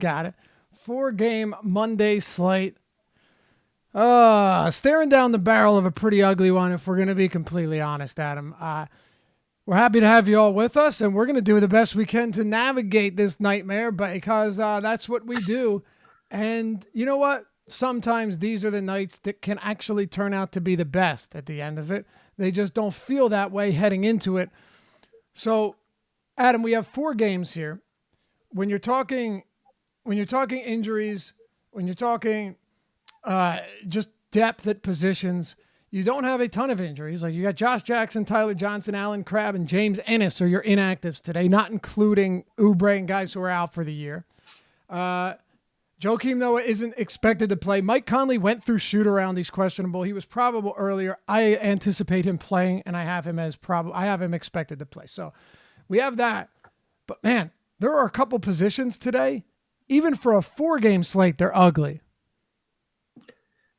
Got it. 4-game Monday slate. Staring down the barrel of a pretty ugly one, if we're going to be completely honest, Adam. We're happy to have you all with us, and we're going to do the best we can to navigate this nightmare, because that's what we do. And you know what? Sometimes these are the nights that can actually turn out to be the best at the end of it. They just don't feel that way heading into it. So, Adam, we have 4 games here. When you're talking injuries, when you're talking just depth at positions, you don't have a ton of injuries. Like, you got Josh Jackson, Tyler Johnson, Alan Crabb, and James Ennis are your inactives today, not including Oubre and guys who are out for the year. Joakim Noah isn't expected to play. Mike Conley went through shoot around. He's questionable. He was probable earlier. I anticipate him playing, and I have him expected to play. So we have that. But man, there are a couple positions today. Even for a 4-game slate, they're ugly.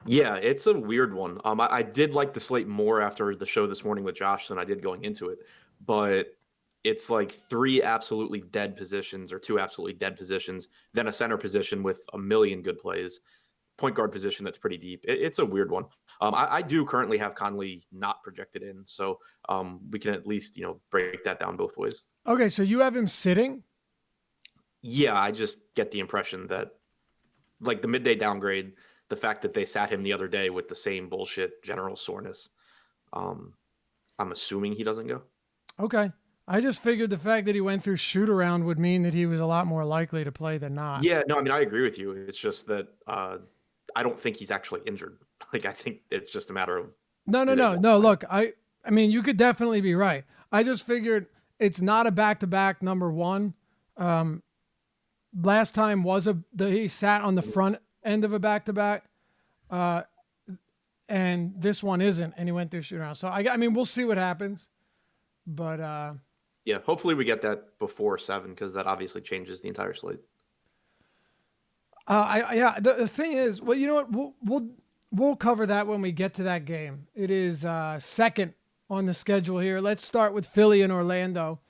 Yeah, it's a weird one. I did like the slate more after the show this morning with Josh than I did going into it, but it's like 3 absolutely dead positions or 2 absolutely dead positions, then a center position with a million good plays, point guard position that's pretty deep. It's a weird one. I do currently have Conley not projected in, so we can at least break that down both ways. Okay, so you have him sitting? Yeah, I just get the impression that, like, the midday downgrade, the fact that they sat him the other day with the same bullshit general soreness, I'm assuming he doesn't go. Okay. I just figured the fact that he went through shoot around would mean that he was a lot more likely to play than not. Yeah, no, I mean, I agree with you. It's just that I don't think he's actually injured. Like, I think it's just a matter of... No. Look, I mean, you could definitely be right. I just figured it's not a back-to-back number one. Last time was he sat on the front end of a back-to-back, and this one isn't, and he went through shoot around. So I mean, we'll see what happens, but yeah, hopefully we get that before 7, because that obviously changes the entire slate. The thing is, well, you know what? We'll cover that when we get to that game. It is second on the schedule here. Let's start with Philly and Orlando.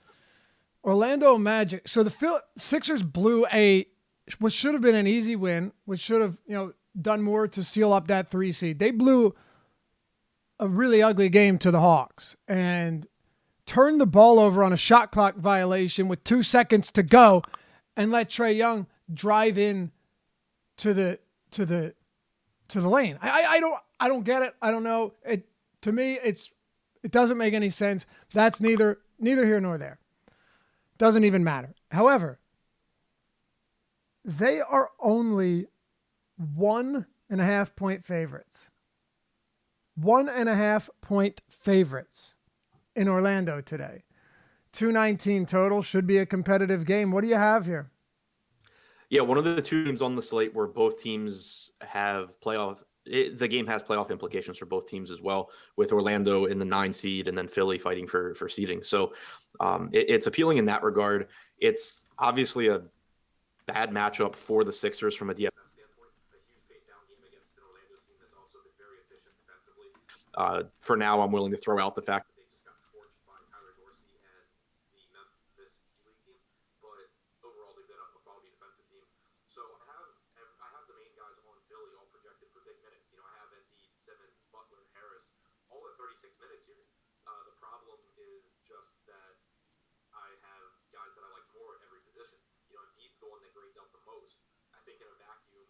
Orlando Magic. So the Sixers blew what should have been an easy win, which should have done more to seal up that 3 seed. They blew a really ugly game to the Hawks and turned the ball over on a shot clock violation with 2 seconds to go, and let Trae Young drive in to the lane. I don't get it. I don't know. To me, it doesn't make any sense. That's neither here nor there. Doesn't even matter. However, they are only 1.5 point favorites. 1.5 point favorites in Orlando today. 219 total, should be a competitive game. What do you have here? Yeah, one of the 2 teams on the slate where both teams have the game has playoff implications for both teams as well, with Orlando in the 9 seed and then Philly fighting for seeding. So it's appealing in that regard. It's obviously a bad matchup for the Sixers from a DFS standpoint. A huge face down game against an Orlando team that's also been very efficient defensively. For now, I'm willing to throw out the fact that they just got torched by Tyler Dorsey and the Memphis Heat team, but overall they've been a quality defensive team. So I have the main guys on Philly all projected for big minutes. I have Embiid, Simmons, Butler, Harris, all at 36 minutes here. The problem is just that I have guys that I like more at every position. Embiid's the one that grades out the most. I think in a vacuum,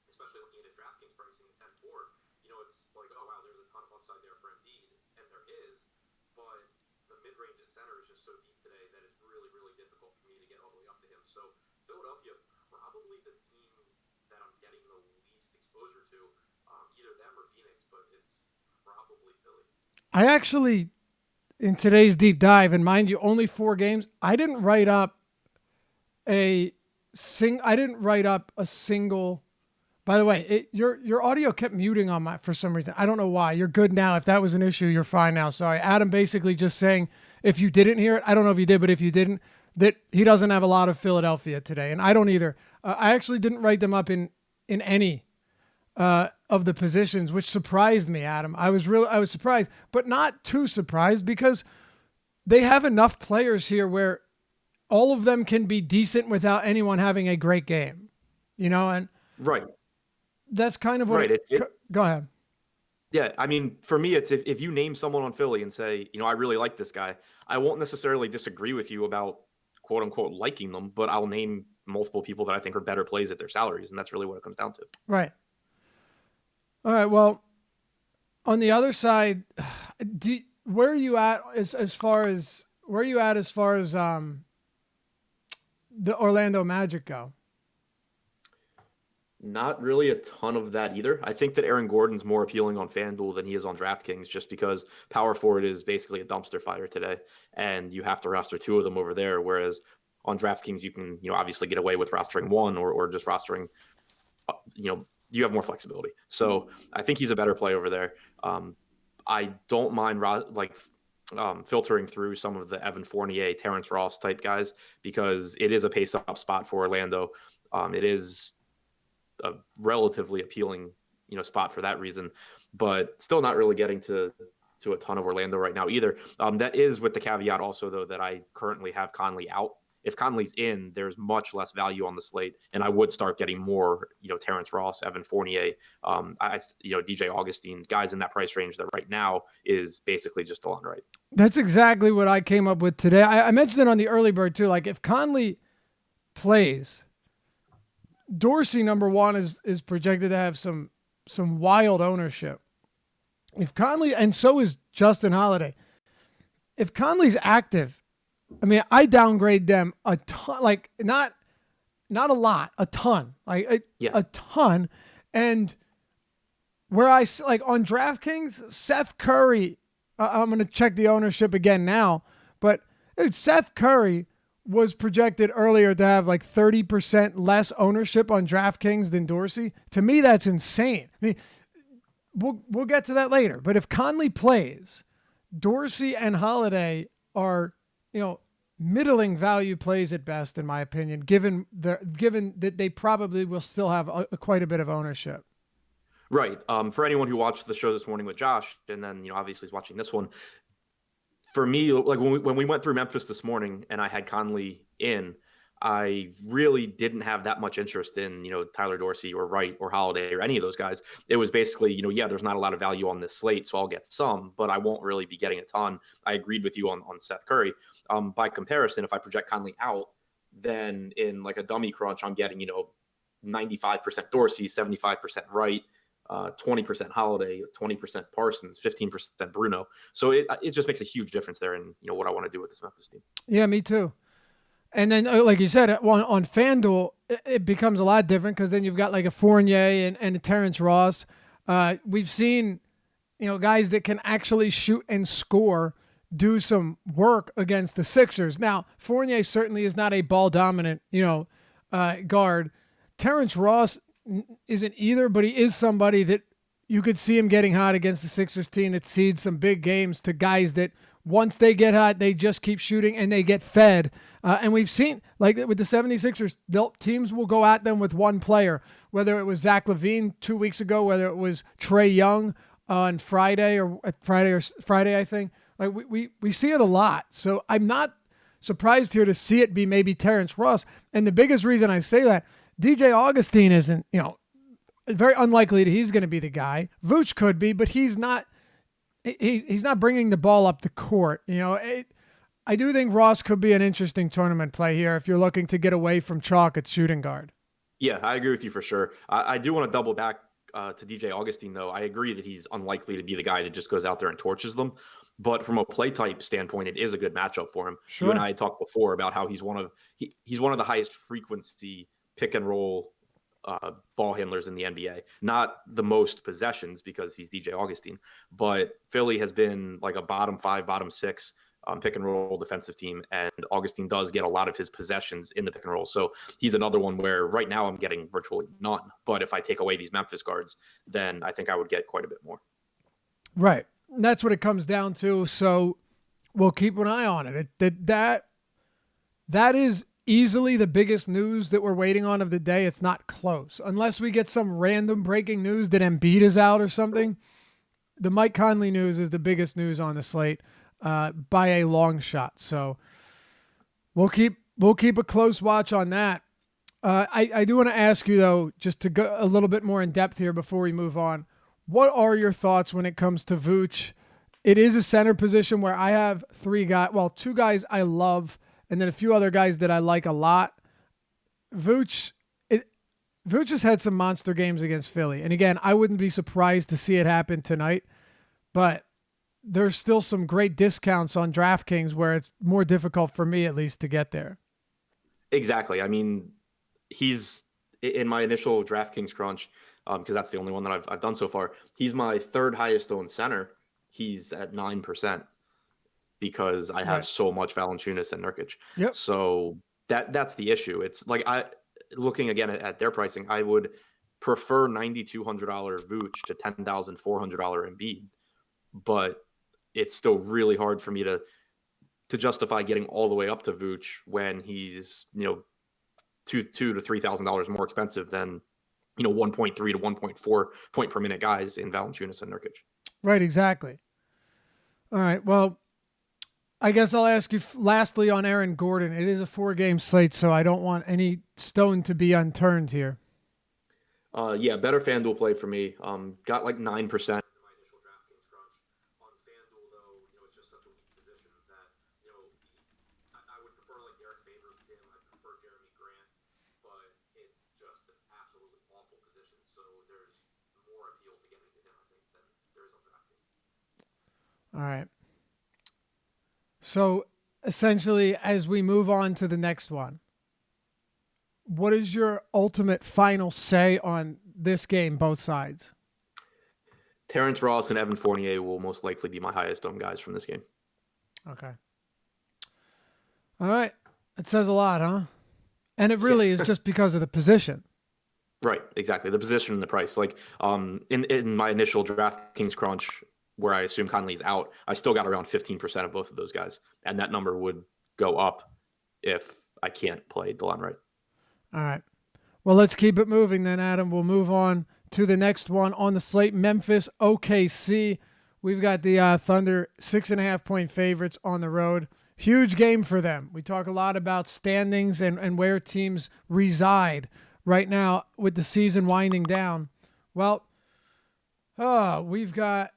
especially looking at his DraftKings pricing 10-4, it's like, oh wow, there's a ton of upside there for Embiid, and there is, but the mid-range at center is just so deep today that it's really, really difficult for me to get all the way up to him. So Philadelphia, probably the team that I'm getting the least exposure to, either them or Phoenix, but it's probably Philly. I actually, in today's deep dive, and mind you, only 4 games, I didn't write up a single. By the way, your audio kept muting on for some reason. I don't know why. You're good now. If that was an issue, you're fine now. Sorry. Adam basically just saying, if you didn't hear it, I don't know if you did, but if you didn't, that he doesn't have a lot of Philadelphia today, and I don't either. I actually didn't write them up in any of the positions, which surprised me, Adam. I was surprised, but not too surprised, because they have enough players here where all of them can be decent without anyone having a great game, and Right. that's kind of what. Right. Go ahead. Yeah, I mean, for me, it's if you name someone on Philly and say, I really like this guy, I won't necessarily disagree with you about quote unquote liking them, but I'll name multiple people that I think are better plays at their salaries, and that's really what it comes down to. Right. All right. Well, on the other side, where are you at as far as the Orlando Magic go? Not really a ton of that either. I think that Aaron Gordon's more appealing on FanDuel than he is on DraftKings just because power forward is basically a dumpster fire today, and you have to roster two of them over there, whereas on DraftKings you can, obviously get away with rostering one or just rostering, you have more flexibility. So I think he's a better play over there. I don't mind filtering through some of the Evan Fournier, Terrence Ross type guys because it is a pace-up spot for Orlando. It is a relatively appealing, spot for that reason, but still not really getting to a ton of Orlando right now either. That is with the caveat also though that I currently have Conley out. If Conley's in, there's much less value on the slate, and I would start getting more, Terrence Ross, Evan Fournier, DJ Augustine, guys in that price range that right now is basically just Delon Wright. That's exactly what I came up with today. I mentioned it on the early bird too. Like if Conley plays, Dorsey number one is projected to have some wild ownership. If Conley, and so is Justin Holiday. If Conley's active, I mean, I downgrade them a ton, like not a lot, a ton, a ton. And where I like on DraftKings, Seth Curry, I'm going to check the ownership again now, but dude, Seth Curry was projected earlier to have like 30% less ownership on DraftKings than Dorsey. To me, that's insane. I mean, we'll get to that later. But if Conley plays, Dorsey and Holiday are, middling value plays at best, in my opinion, given that they probably will still have quite a bit of ownership. Right. For anyone who watched the show this morning with Josh, and then obviously is watching this one, for me, like when we went through Memphis this morning, and I had Conley in, I really didn't have that much interest in Tyler Dorsey or Wright or Holiday or any of those guys. It was basically there's not a lot of value on this slate, so I'll get some, but I won't really be getting a ton. I agreed with you on Seth Curry. By comparison, if I project Conley out, then in like a dummy crunch, I'm getting 95% Dorsey, 75% Wright, 20% Holiday, 20% Parsons, 15% Bruno. So it just makes a huge difference there in what I want to do with this Memphis team. Yeah, me too. And then, like you said, on FanDuel, it becomes a lot different because then you've got like a Fournier and a Terrence Ross. We've seen, guys that can actually shoot and score do some work against the Sixers. Now, Fournier certainly is not a ball dominant, guard. Terrence Ross isn't either, but he is somebody that you could see him getting hot against the Sixers team that seeds some big games to guys that once they get hot, they just keep shooting and they get fed. And we've seen, like with the 76ers, teams will go at them with one player, whether it was Zach LaVine 2 weeks ago, whether it was Trae Young on Friday, I think. Like we see it a lot. So I'm not surprised here to see it be maybe Terrence Ross. And the biggest reason I say that, DJ Augustine isn't, very unlikely that he's going to be the guy. Vooch could be, but he's not. He's not bringing the ball up the court. I do think Ross could be an interesting tournament play here if you're looking to get away from chalk at shooting guard. Yeah, I agree with you for sure. I do want to double back to DJ Augustine, though. I agree that he's unlikely to be the guy that just goes out there and torches them. But from a play type standpoint, it is a good matchup for him. Sure. You and I had talked before about how he's one of the highest frequency pick and roll ball handlers in the NBA. Not the most possessions because he's DJ Augustine, but Philly has been like a bottom 5, bottom 6 pick and roll defensive team, and Augustine does get a lot of his possessions in the pick and roll. So he's another one where right now I'm getting virtually none. But if I take away these Memphis guards, then I think I would get quite a bit more. Right. That's what it comes down to. So we'll keep an eye on it. That is easily the biggest news that we're waiting on of the day. It's not close. Unless we get some random breaking news that Embiid is out or something. The Mike Conley news is the biggest news on the slate by a long shot. So we'll keep We'll keep a close watch on that. I do want to ask you, though, just to go a little bit more in depth here before we move on. What are your thoughts when it comes to Vooch? It is a center position where I have two guys I love, and then a few other guys that I like a lot. Vooch has had some monster games against Philly. And again, I wouldn't be surprised to see it happen tonight, but there's still some great discounts on DraftKings where it's more difficult for me, at least, to get there. Exactly. I mean, he's in my initial DraftKings crunch, because that's the only one that I've done so far. He's my third highest owned center. He's at 9% because I have so much Valanciunas and Nurkic. Yep. So that's the issue. It's like looking again at their pricing, I would prefer $9,200 Vooch to $10,400 Embiid, but it's still really hard for me to justify getting all the way up to Vooch when he's $2,000 to $3,000 more expensive than 1.3 to 1.4 point per minute guys in Valanciunas and Nurkic. Right, exactly. All right, well, I guess I'll ask you lastly on Aaron Gordon. It is a 4-game slate, so I don't want any stone to be unturned here. Yeah, better FanDuel play for me. Got like 9%. In my initial DraftKings crunch. On FanDuel, though, it's just such a weak position that, I would prefer like Eric Favors to him. I prefer Jeremy Grant, but it's just an absolutely awful position. So there's more appeal to getting to him, I think, than there is on DraftKings. All right. So essentially, as we move on to the next one, what is your ultimate final say on this game, both sides? Terrence Ross and Evan Fournier will most likely be my highest owned guys from this game. Okay. All right. It says a lot, huh? And it really is just because of the position. Right, exactly. The position and the price. Like in my initial DraftKings crunch, where I assume Conley's out, I still got around 15% of both of those guys. And that number would go up if I can't play DeLon Wright. All right. Well, let's keep it moving then, Adam. We'll move on to the next one on the slate. Memphis, OKC. We've got the Thunder 6.5-point favorites on the road. Huge game for them. We talk a lot about standings and where teams reside right now with the season winding down. Well, we've got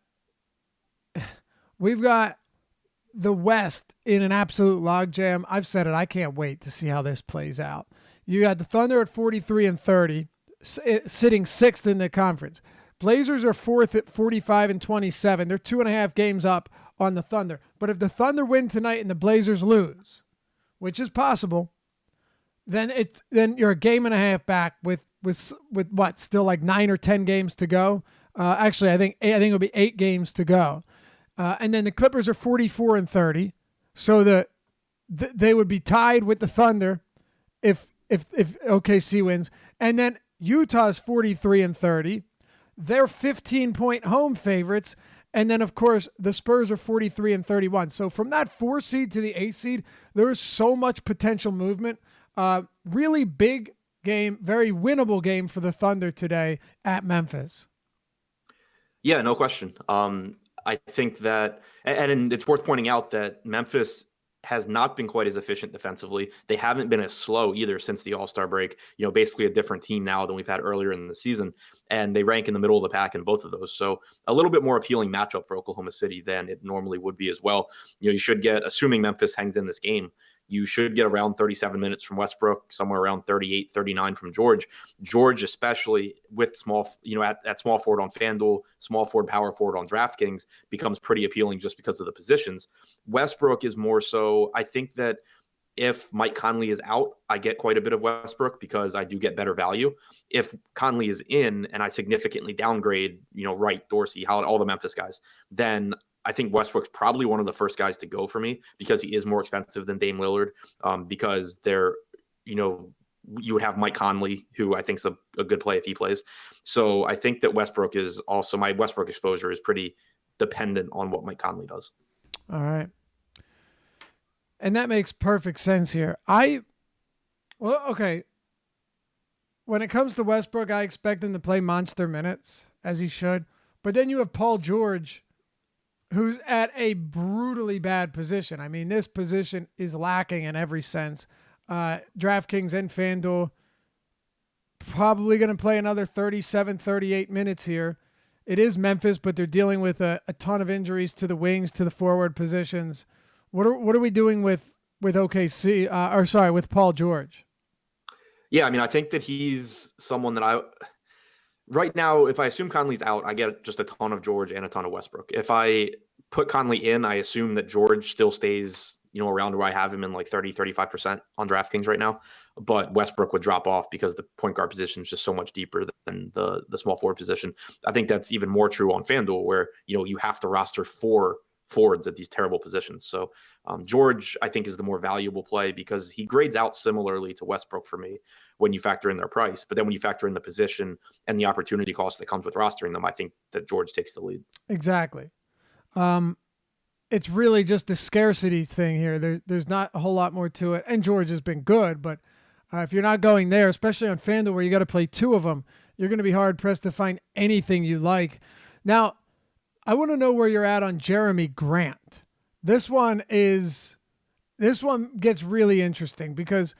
the West in an absolute logjam. I've said it. I can't wait to see how this plays out. You got the Thunder at 43-30, sitting 6th in the conference. Blazers are 4th at 45-27. They're 2.5 games up on the Thunder. But if the Thunder win tonight and the Blazers lose, which is possible, then you're a game and a half back with what, still like 9 or 10 games to go. Actually, I think it'll be 8 games to go. And then the Clippers are 44-30, so they would be tied with the Thunder if OKC wins. And then Utah's 43-30. They're 15-point home favorites. And then, of course, the Spurs are 43-31. So from that 4 seed to the 8 seed, there is so much potential movement. Really big game, very winnable game for the Thunder today at Memphis. Yeah, no question. I think that, and it's worth pointing out that Memphis has not been quite as efficient defensively. They haven't been as slow either since the All-Star break. Basically a different team now than we've had earlier in the season, and they rank in the middle of the pack in both of those. So a little bit more appealing matchup for Oklahoma City than it normally would be as well. You should get, assuming Memphis hangs in this game, you should get around 37 minutes from Westbrook, somewhere around 38, 39 from George. George, especially with small, at small forward on FanDuel, small forward, power forward on DraftKings, becomes pretty appealing just because of the positions. Westbrook is more so, I think that if Mike Conley is out, I get quite a bit of Westbrook because I do get better value. If Conley is in and I significantly downgrade, Wright, Dorsey, Howard, all the Memphis guys, then I think Westbrook's probably one of the first guys to go for me because he is more expensive than Dame Lillard, because you would have Mike Conley, who I think is a good play if he plays. So I think that Westbrook is also, my Westbrook exposure is pretty dependent on what Mike Conley does. All right. And that makes perfect sense here. Okay. When it comes to Westbrook, I expect him to play monster minutes, as he should. But then you have Paul George, who's at a brutally bad position. I mean, this position is lacking in every sense. DraftKings and FanDuel. Probably going to play another 37, 38 minutes here. It is Memphis, but they're dealing with a ton of injuries to the wings, to the forward positions. What are we doing with OKC? With Paul George? Yeah, I mean, I think that he's someone that right now, if I assume Conley's out, I get just a ton of George and a ton of Westbrook. If I put Conley in, I assume that George still stays, around where I have him in like 30, 35% on DraftKings right now. But Westbrook would drop off because the point guard position is just so much deeper than the small forward position. I think that's even more true on FanDuel, where, you have to roster 4 forwards at these terrible positions. So George, I think, is the more valuable play because he grades out similarly to Westbrook for me when you factor in their price. But then when you factor in the position and the opportunity cost that comes with rostering them, I think that George takes the lead. Exactly. It's really just the scarcity thing here. There's not a whole lot more to it. And George has been good, but if you're not going there, especially on FanDuel where you got to play 2 of them, you're going to be hard pressed to find anything you like. Now, I want to know where you're at on Jeremy Grant. This one gets really interesting because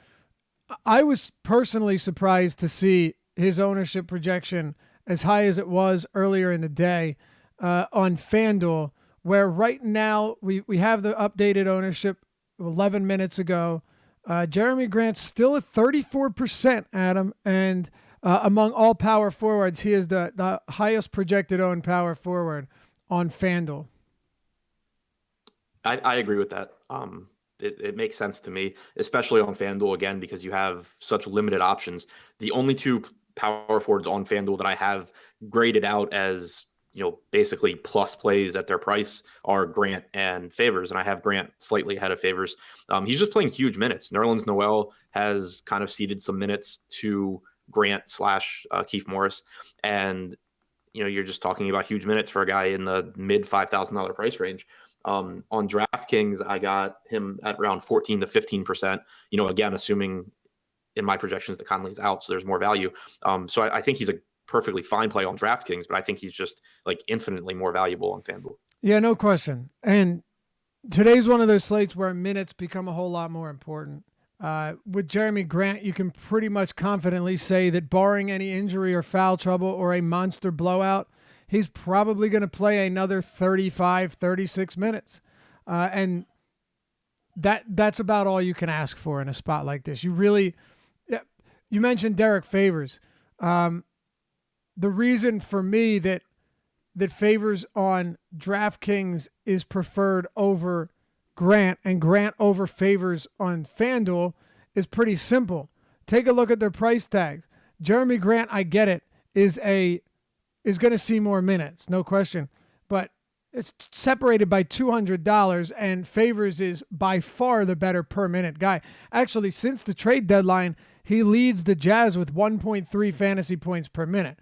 I was personally surprised to see his ownership projection as high as it was earlier in the day on FanDuel, where right now we have the updated ownership 11 minutes ago. Jeremy Grant's still at 34%, Adam, and among all power forwards, he is the highest projected owned power forward on FanDuel. I agree with that. It makes sense to me, especially on FanDuel, again, because you have such limited options. The only 2 power forwards on FanDuel that I have graded out as, basically plus plays at their price are Grant and Favors, and I have Grant slightly ahead of Favors. He's just playing huge minutes. Nerlens Noel has kind of ceded some minutes to Grant / Keith Morris, and you're just talking about huge minutes for a guy in the mid $5,000 price range. On DraftKings, I got him at around 14 to 15%, again, assuming in my projections that Conley's out, so there's more value. So I think he's a perfectly fine play on DraftKings, but I think he's just like infinitely more valuable on FanDuel. Yeah, no question. And today's one of those slates where minutes become a whole lot more important. With Jeremy Grant, you can pretty much confidently say that barring any injury or foul trouble or a monster blowout, he's probably going to play another 35, 36 minutes. And that's about all you can ask for in a spot like this. You mentioned Derek Favors. The reason for me that Favors on DraftKings is preferred over Grant and Grant over Favors on FanDuel is pretty simple. Take a look at their price tags. Jeremy Grant, I get it, is going to see more minutes, no question. But it's separated by $200, and Favors is by far the better per minute guy. Actually, since the trade deadline, he leads the Jazz with 1.3 fantasy points per minute.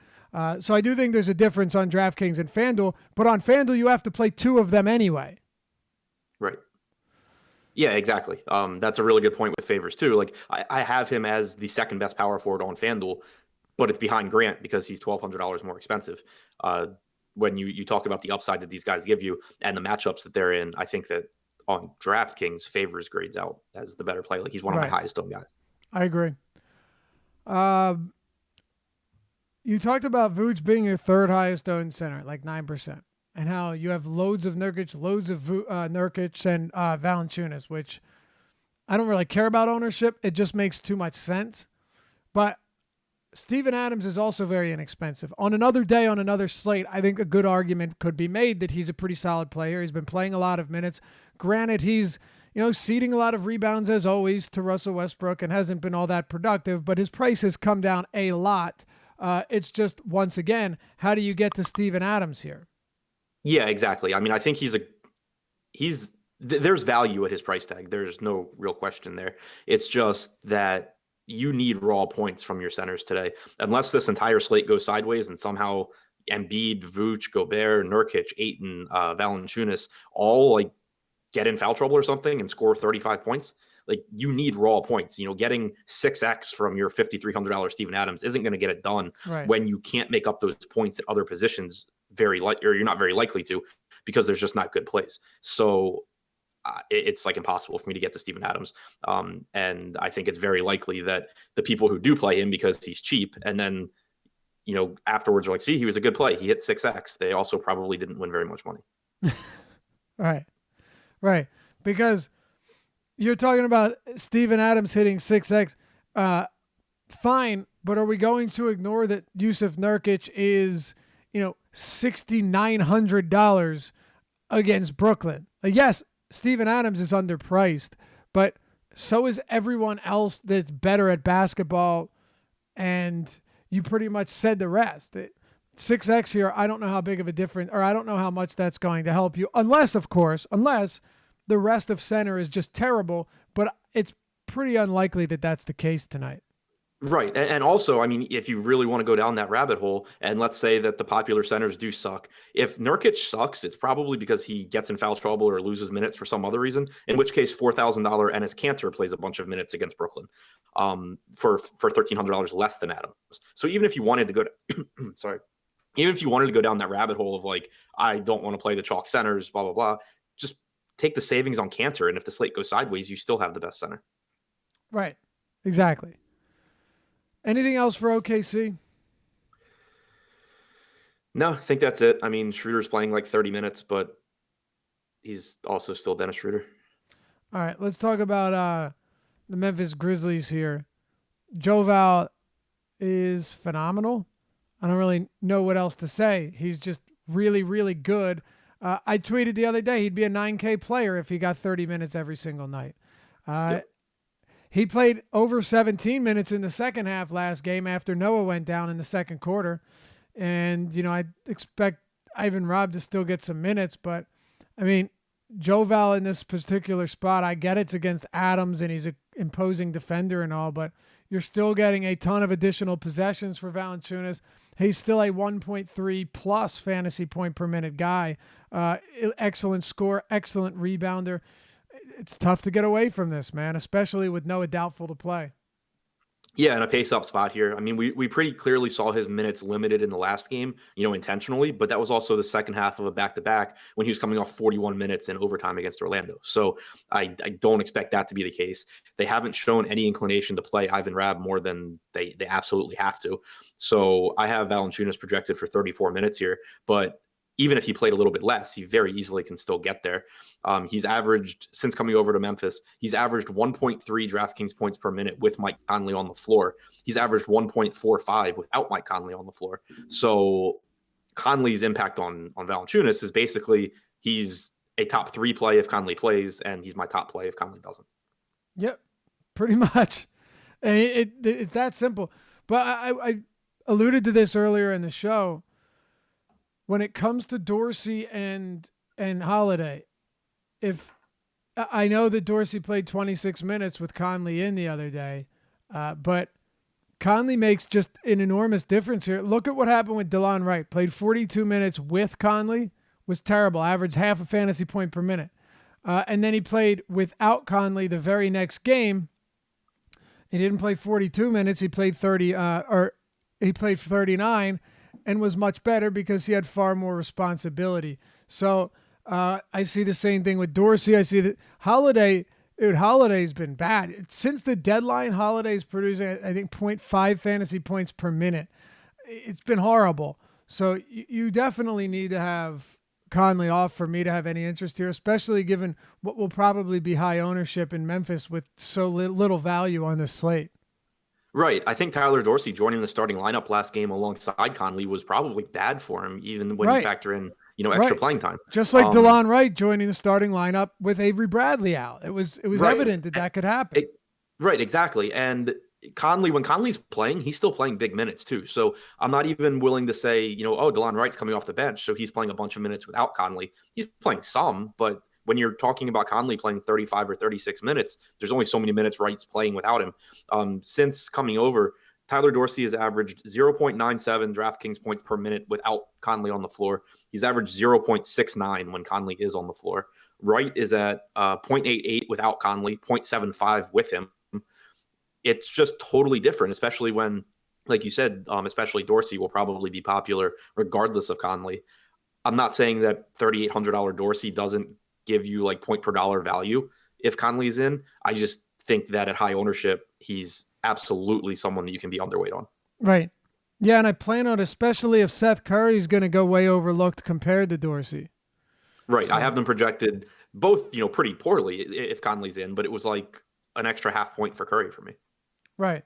So I do think there's a difference on DraftKings and FanDuel, but on FanDuel, you have to play 2 of them anyway. Right. Yeah, exactly. That's a really good point with Favors too. Like I have him as the second best power forward on FanDuel, but it's behind Grant because he's $1,200 more expensive. When you talk about the upside that these guys give you and the matchups that they're in, I think that on DraftKings, Favors grades out as the better play. Like he's one of my highest owned guys. I agree. You talked about Vooch being your 3rd highest owned center, like 9%, and how you have loads of Nurkic, Nurkic and Valanciunas, which I don't really care about ownership. It just makes too much sense. But Steven Adams is also very inexpensive. On another day, on another slate, I think a good argument could be made that he's a pretty solid player. He's been playing a lot of minutes. Granted, he's ceding a lot of rebounds as always to Russell Westbrook and hasn't been all that productive, but his price has come down a lot. It's just, once again, how do you get to Steven Adams here? Yeah, exactly. I mean, I think there's value at his price tag. There's no real question there. It's just that you need raw points from your centers today. Unless this entire slate goes sideways and somehow Embiid, Vooch, Gobert, Nurkic, Ayton, Valanciunas all like get in foul trouble or something and score 35 points, like you need raw points. Getting 6x from your $5,300 Steven Adams isn't going to get it done when you can't make up those points at other positions or you're not very likely to, because there's just not good plays. So it's like impossible for me to get to Steven Adams. And I think it's very likely that the people who do play him because he's cheap, and then, afterwards are like, see, he was a good play. He hit 6X. They also probably didn't win very much money. Right. Because you're talking about Steven Adams hitting 6X. Fine, but are we going to ignore that Yusuf Nurkic is, $6,900 against Brooklyn? Yes, Steven Adams is underpriced, but so is everyone else that's better at basketball, and you pretty much said the rest. 6X here, I don't know how big of a difference, or I don't know how much that's going to help you, unless the rest of center is just terrible, but it's pretty unlikely that that's the case tonight. Right. And also, I mean, if you really want to go down that rabbit hole, and let's say that the popular centers do suck, if Nurkic sucks, it's probably because he gets in foul trouble or loses minutes for some other reason, in which case $4,000 Enes Kanter plays a bunch of minutes against Brooklyn for $1,300 less than Adams. So even if you wanted to go to, even if you wanted to go down that rabbit hole of like, I don't want to play the chalk centers, blah, blah, blah, just take the savings on Kanter. And if the slate goes sideways, you still have the best center. Right. Exactly. Anything else for OKC? No, I think that's it. I mean, Schroeder's playing like 30 minutes, but he's also still Dennis Schroeder. All right, let's talk about the Memphis Grizzlies here. Joval is phenomenal. I don't really know what else to say. He's just really, really good. I tweeted the other day he'd be a 9K player if he got 30 minutes every single night. Yep. He played over 17 minutes in the second half last game after Noah went down in the second quarter. And, I expect Ivan Robb to still get some minutes. But, I mean, Joval in this particular spot, I get it's against Adams and he's an imposing defender and all, but you're still getting a ton of additional possessions for Valanciunas. He's still a 1.3 plus fantasy point per minute guy. Excellent score, excellent rebounder. It's tough to get away from this, man, especially with Noah doubtful to play. Yeah, and a pace-up spot here. I mean, we pretty clearly saw his minutes limited in the last game, intentionally, but that was also the second half of a back-to-back when he was coming off 41 minutes in overtime against Orlando. So I don't expect that to be the case. They haven't shown any inclination to play Ivan Rabb more than they absolutely have to. So I have Valanciunas projected for 34 minutes here, but even if he played a little bit less, he very easily can still get there. He's averaged, since coming over to Memphis, he's averaged 1.3 DraftKings points per minute with Mike Conley on the floor. He's averaged 1.45 without Mike Conley on the floor. So Conley's impact on Valanciunas is basically he's a top 3 play if Conley plays, and he's my top play if Conley doesn't. Yep, pretty much. And it's that simple. But I alluded to this earlier in the show. When it comes to Dorsey and Holiday, if I know that Dorsey played 26 minutes with Conley in the other day, but Conley makes just an enormous difference here. Look at what happened with DeLon Wright. Played 42 minutes with Conley, was terrible, averaged half a fantasy point per minute. And then he played without Conley the very next game. He didn't play 42 minutes. He played 39. And was much better because he had far more responsibility. So I see the same thing with Dorsey. I see that Holiday's been bad. Since the deadline, Holiday's producing, I think, 0.5 fantasy points per minute. It's been horrible. So you definitely need to have Conley off for me to have any interest here, especially given what will probably be high ownership in Memphis with so little value on this slate. Right. I think Tyler Dorsey joining the starting lineup last game alongside Conley was probably bad for him, even when you factor in, extra playing time. Just like DeLon Wright joining the starting lineup with Avery Bradley out. It was evident that could happen. Right, exactly. And Conley, when Conley's playing, he's still playing big minutes too. So I'm not even willing to say, DeLon Wright's coming off the bench, so he's playing a bunch of minutes without Conley. He's playing some, but when you're talking about Conley playing 35 or 36 minutes, there's only so many minutes Wright's playing without him. Since coming over, Tyler Dorsey has averaged 0.97 DraftKings points per minute without Conley on the floor. He's averaged 0.69 when Conley is on the floor. Wright is at 0.88 without Conley, 0.75 with him. It's just totally different, especially when, like you said, especially Dorsey will probably be popular regardless of Conley. I'm not saying that $3,800 Dorsey doesn't give you like point per dollar value if Conley's in. I just think that at high ownership, he's absolutely someone that you can be underweight on. Right. Yeah, and I plan on, especially if Seth Curry's going to go way overlooked compared to Dorsey. Right. So, I have them projected both, pretty poorly if Conley's in, but it was like an extra half point for Curry for me. right.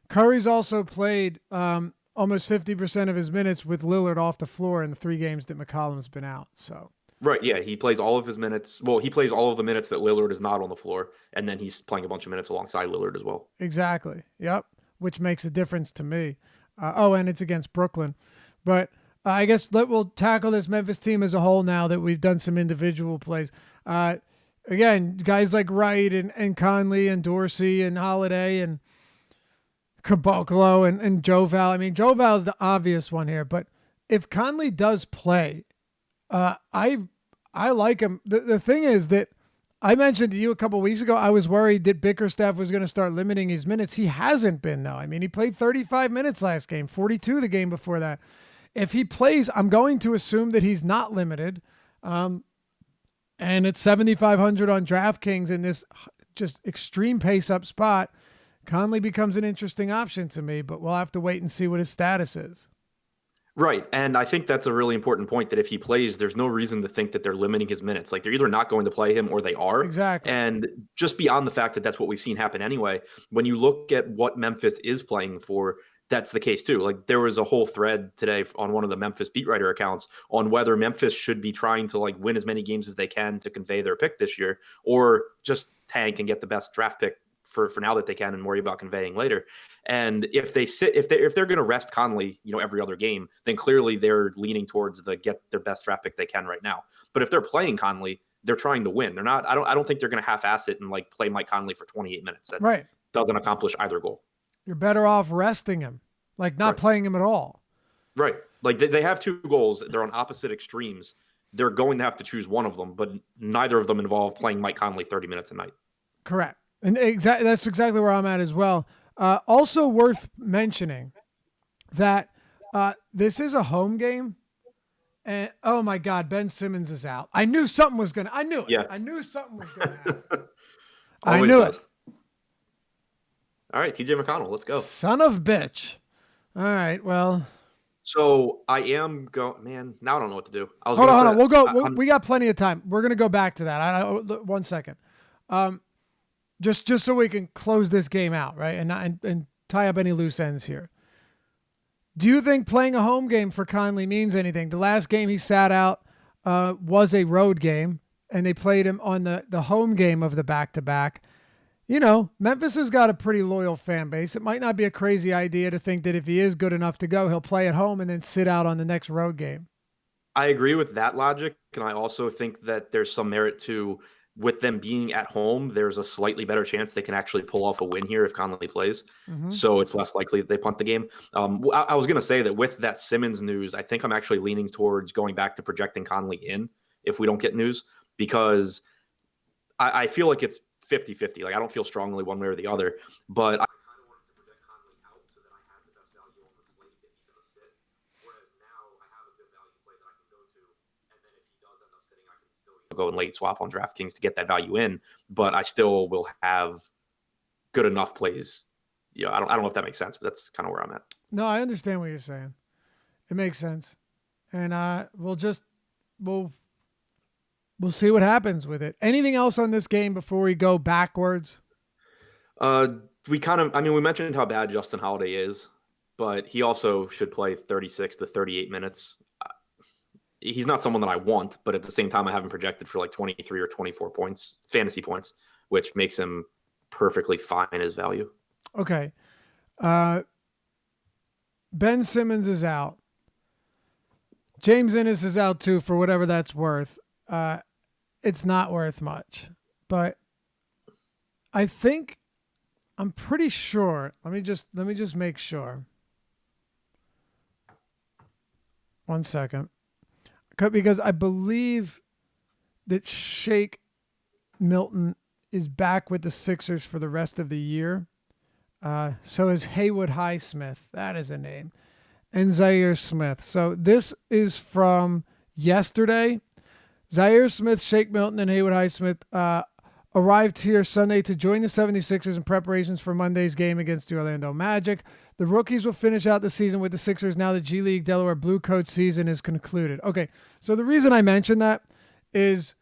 Curry's also played almost 50% of his minutes with Lillard off the floor in the 3 games that McCollum's been out. So. Right. Yeah. He plays all of his minutes. Well, he plays all of the minutes that Lillard is not on the floor. And then he's playing a bunch of minutes alongside Lillard as well. Exactly. Yep. Which makes a difference to me. And it's against Brooklyn. But I guess we'll tackle this Memphis team as a whole now that we've done some individual plays. Again, guys like Wright and Conley and Dorsey and Holiday and Caboclo and Joe Val. I mean, Joe Val is the obvious one here. But if Conley does play, I like him. The thing is that I mentioned to you a couple of weeks ago, I was worried that Bickerstaff was going to start limiting his minutes. He hasn't been, though. I mean, he played 35 minutes last game, 42 the game before that. If he plays, I'm going to assume that he's not limited. And it's 7,500 on DraftKings in this just extreme pace-up spot. Conley becomes an interesting option to me, but we'll have to wait and see what his status is. Right. And I think that's a really important point, that if he plays, there's no reason to think that they're limiting his minutes. Like, they're either not going to play him or they are. Exactly. And just beyond the fact that that's what we've seen happen anyway, when you look at what Memphis is playing for, that's the case too. Like, there was a whole thread today on one of the Memphis beat writer accounts on whether Memphis should be trying to like win as many games as they can to convey their pick this year, or just tank and get the best draft pick for now that they can and worry about conveying later. And if they're going to rest Conley, every other game, then clearly they're leaning towards the get their best draft pick they can right now. But if they're playing Conley, they're trying to win. They're not. I don't think they're going to half-ass it and like play Mike Conley for 28 minutes. That right. doesn't accomplish either goal. You're better off resting him, like not playing him at all. Right. Like they have 2 goals. They're on opposite extremes. They're going to have to choose one of them, but neither of them involve playing Mike Conley 30 minutes a night. Correct. And that's exactly where I'm at as well. Also worth mentioning that this is a home game. And oh my God, Ben Simmons is out. I knew something was going to, I knew it. Yeah. I knew something was going to happen. I knew it. All right, TJ McConnell, let's go. Son of bitch. All right, well. So I am man, now I don't know what to do. Hold on. We'll go. We got plenty of time. We're going to go back to that. 1 second. Just so we can close this game out, right? And tie up any loose ends here. Do you think playing a home game for Conley means anything? The last game he sat out was a road game, and they played him on the home game of the back-to-back. Memphis has got a pretty loyal fan base. It might not be a crazy idea to think that if he is good enough to go, he'll play at home and then sit out on the next road game. I agree with that logic, and I also think that there's some merit to, with them being at home, there's a slightly better chance they can actually pull off a win here if Conley plays. Mm-hmm. So it's less likely that they punt the game. I was going to say that with that Simmons news, I think I'm actually leaning towards going back to projecting Conley in if we don't get news, because I feel like it's 50-50. Like, I don't feel strongly one way or the other, but I kind of wanted to project Conley out so that I had the best value on the slate if he's going to sit. Whereas now I have a good value play that I can go to, and then if he does end up sitting, I can still go and late swap on DraftKings to get that value in, but I still will have good enough plays. I don't know if that makes sense, but that's kind of where I'm at. No, I understand what you're saying. It makes sense. And we'll see what happens with it. Anything else on this game before we go backwards? We mentioned how bad Justin Holiday is, but he also should play 36 to 38 minutes. He's not someone that I want, but at the same time, I have him projected for like 23 or 24 points, fantasy points, which makes him perfectly fine as value. Okay. Ben Simmons is out. James Ennis is out too, for whatever that's worth. It's not worth much, but I think I'm pretty sure. Let me just make sure. 1 second. Because I believe that Shake Milton is back with the Sixers for the rest of the year. So is Haywood Highsmith. That is a name. And Zaire Smith. So this is from yesterday. Zaire Smith, Shake Milton, and Haywood Highsmith arrived here Sunday to join the 76ers in preparations for Monday's game against the Orlando Magic. The rookies will finish out the season with the Sixers now the G League Delaware Blue Coat season is concluded. Okay, so the reason I mentioned that is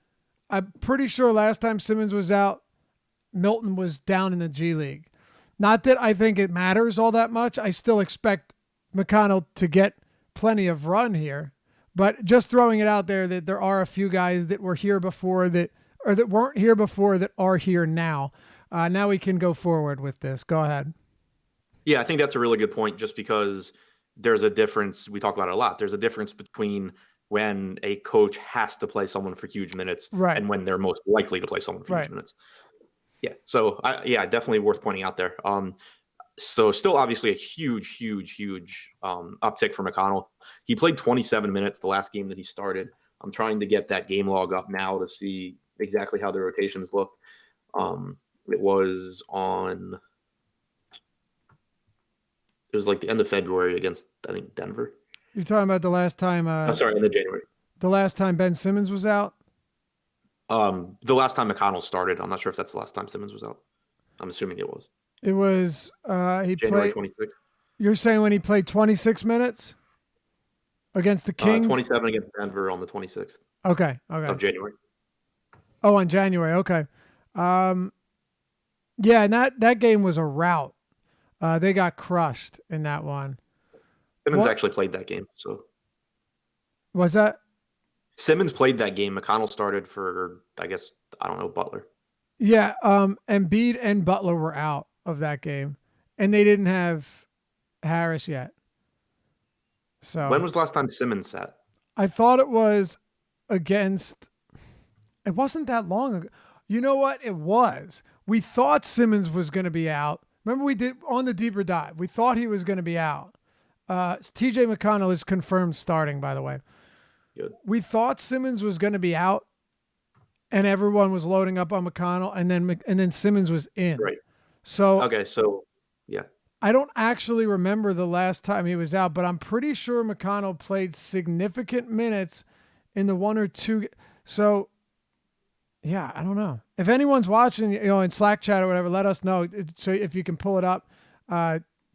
I'm pretty sure last time Simmons was out, Milton was down in the G League. Not that I think it matters all that much. I still expect McConnell to get plenty of run here, but just throwing it out there that there are a few guys that were here before that weren't here before that are here now. Now we can go forward with this. Go ahead. Yeah, I think that's a really good point just because there's a difference. We talk about it a lot. There's a difference between when a coach has to play someone for huge minutes and when they're most likely to play someone for huge minutes. Yeah. So definitely worth pointing out there. So still obviously a huge uptick for McConnell. He played 27 minutes the last game that he started. I'm trying to get that game log up now to see exactly how the rotations look. It was like the end of February against, I think, Denver. You're talking about the last time I'm sorry, end of January. The last time Ben Simmons was out? The last time McConnell started. I'm not sure if that's the last time Simmons was out. I'm assuming it was. It was he January played 26th. You're saying when he played 26 minutes against the Kings? 27 against Denver on the 26th. Okay. Of January. Oh, on January. Okay. Yeah, and that game was a rout. They got crushed in that one. Simmons actually played that game. So was that? Simmons played that game. McConnell started for, I guess, I don't know, Butler. Yeah, Embiid and Butler were out of that game, and they didn't have Harris yet. So when was the last time Simmons sat? I thought it was against. It wasn't that long ago. You know what? It was. We thought Simmons was going to be out. Remember we did on the deeper dive. We thought he was going to be out. TJ McConnell is confirmed starting, by the way. Good. We thought Simmons was going to be out, and everyone was loading up on McConnell, and then Simmons was in. Right. So okay. So yeah. I don't actually remember the last time he was out, but I'm pretty sure McConnell played significant minutes in the one or two. So yeah, I don't know. If anyone's watching, in Slack chat or whatever, let us know. So if you can pull it up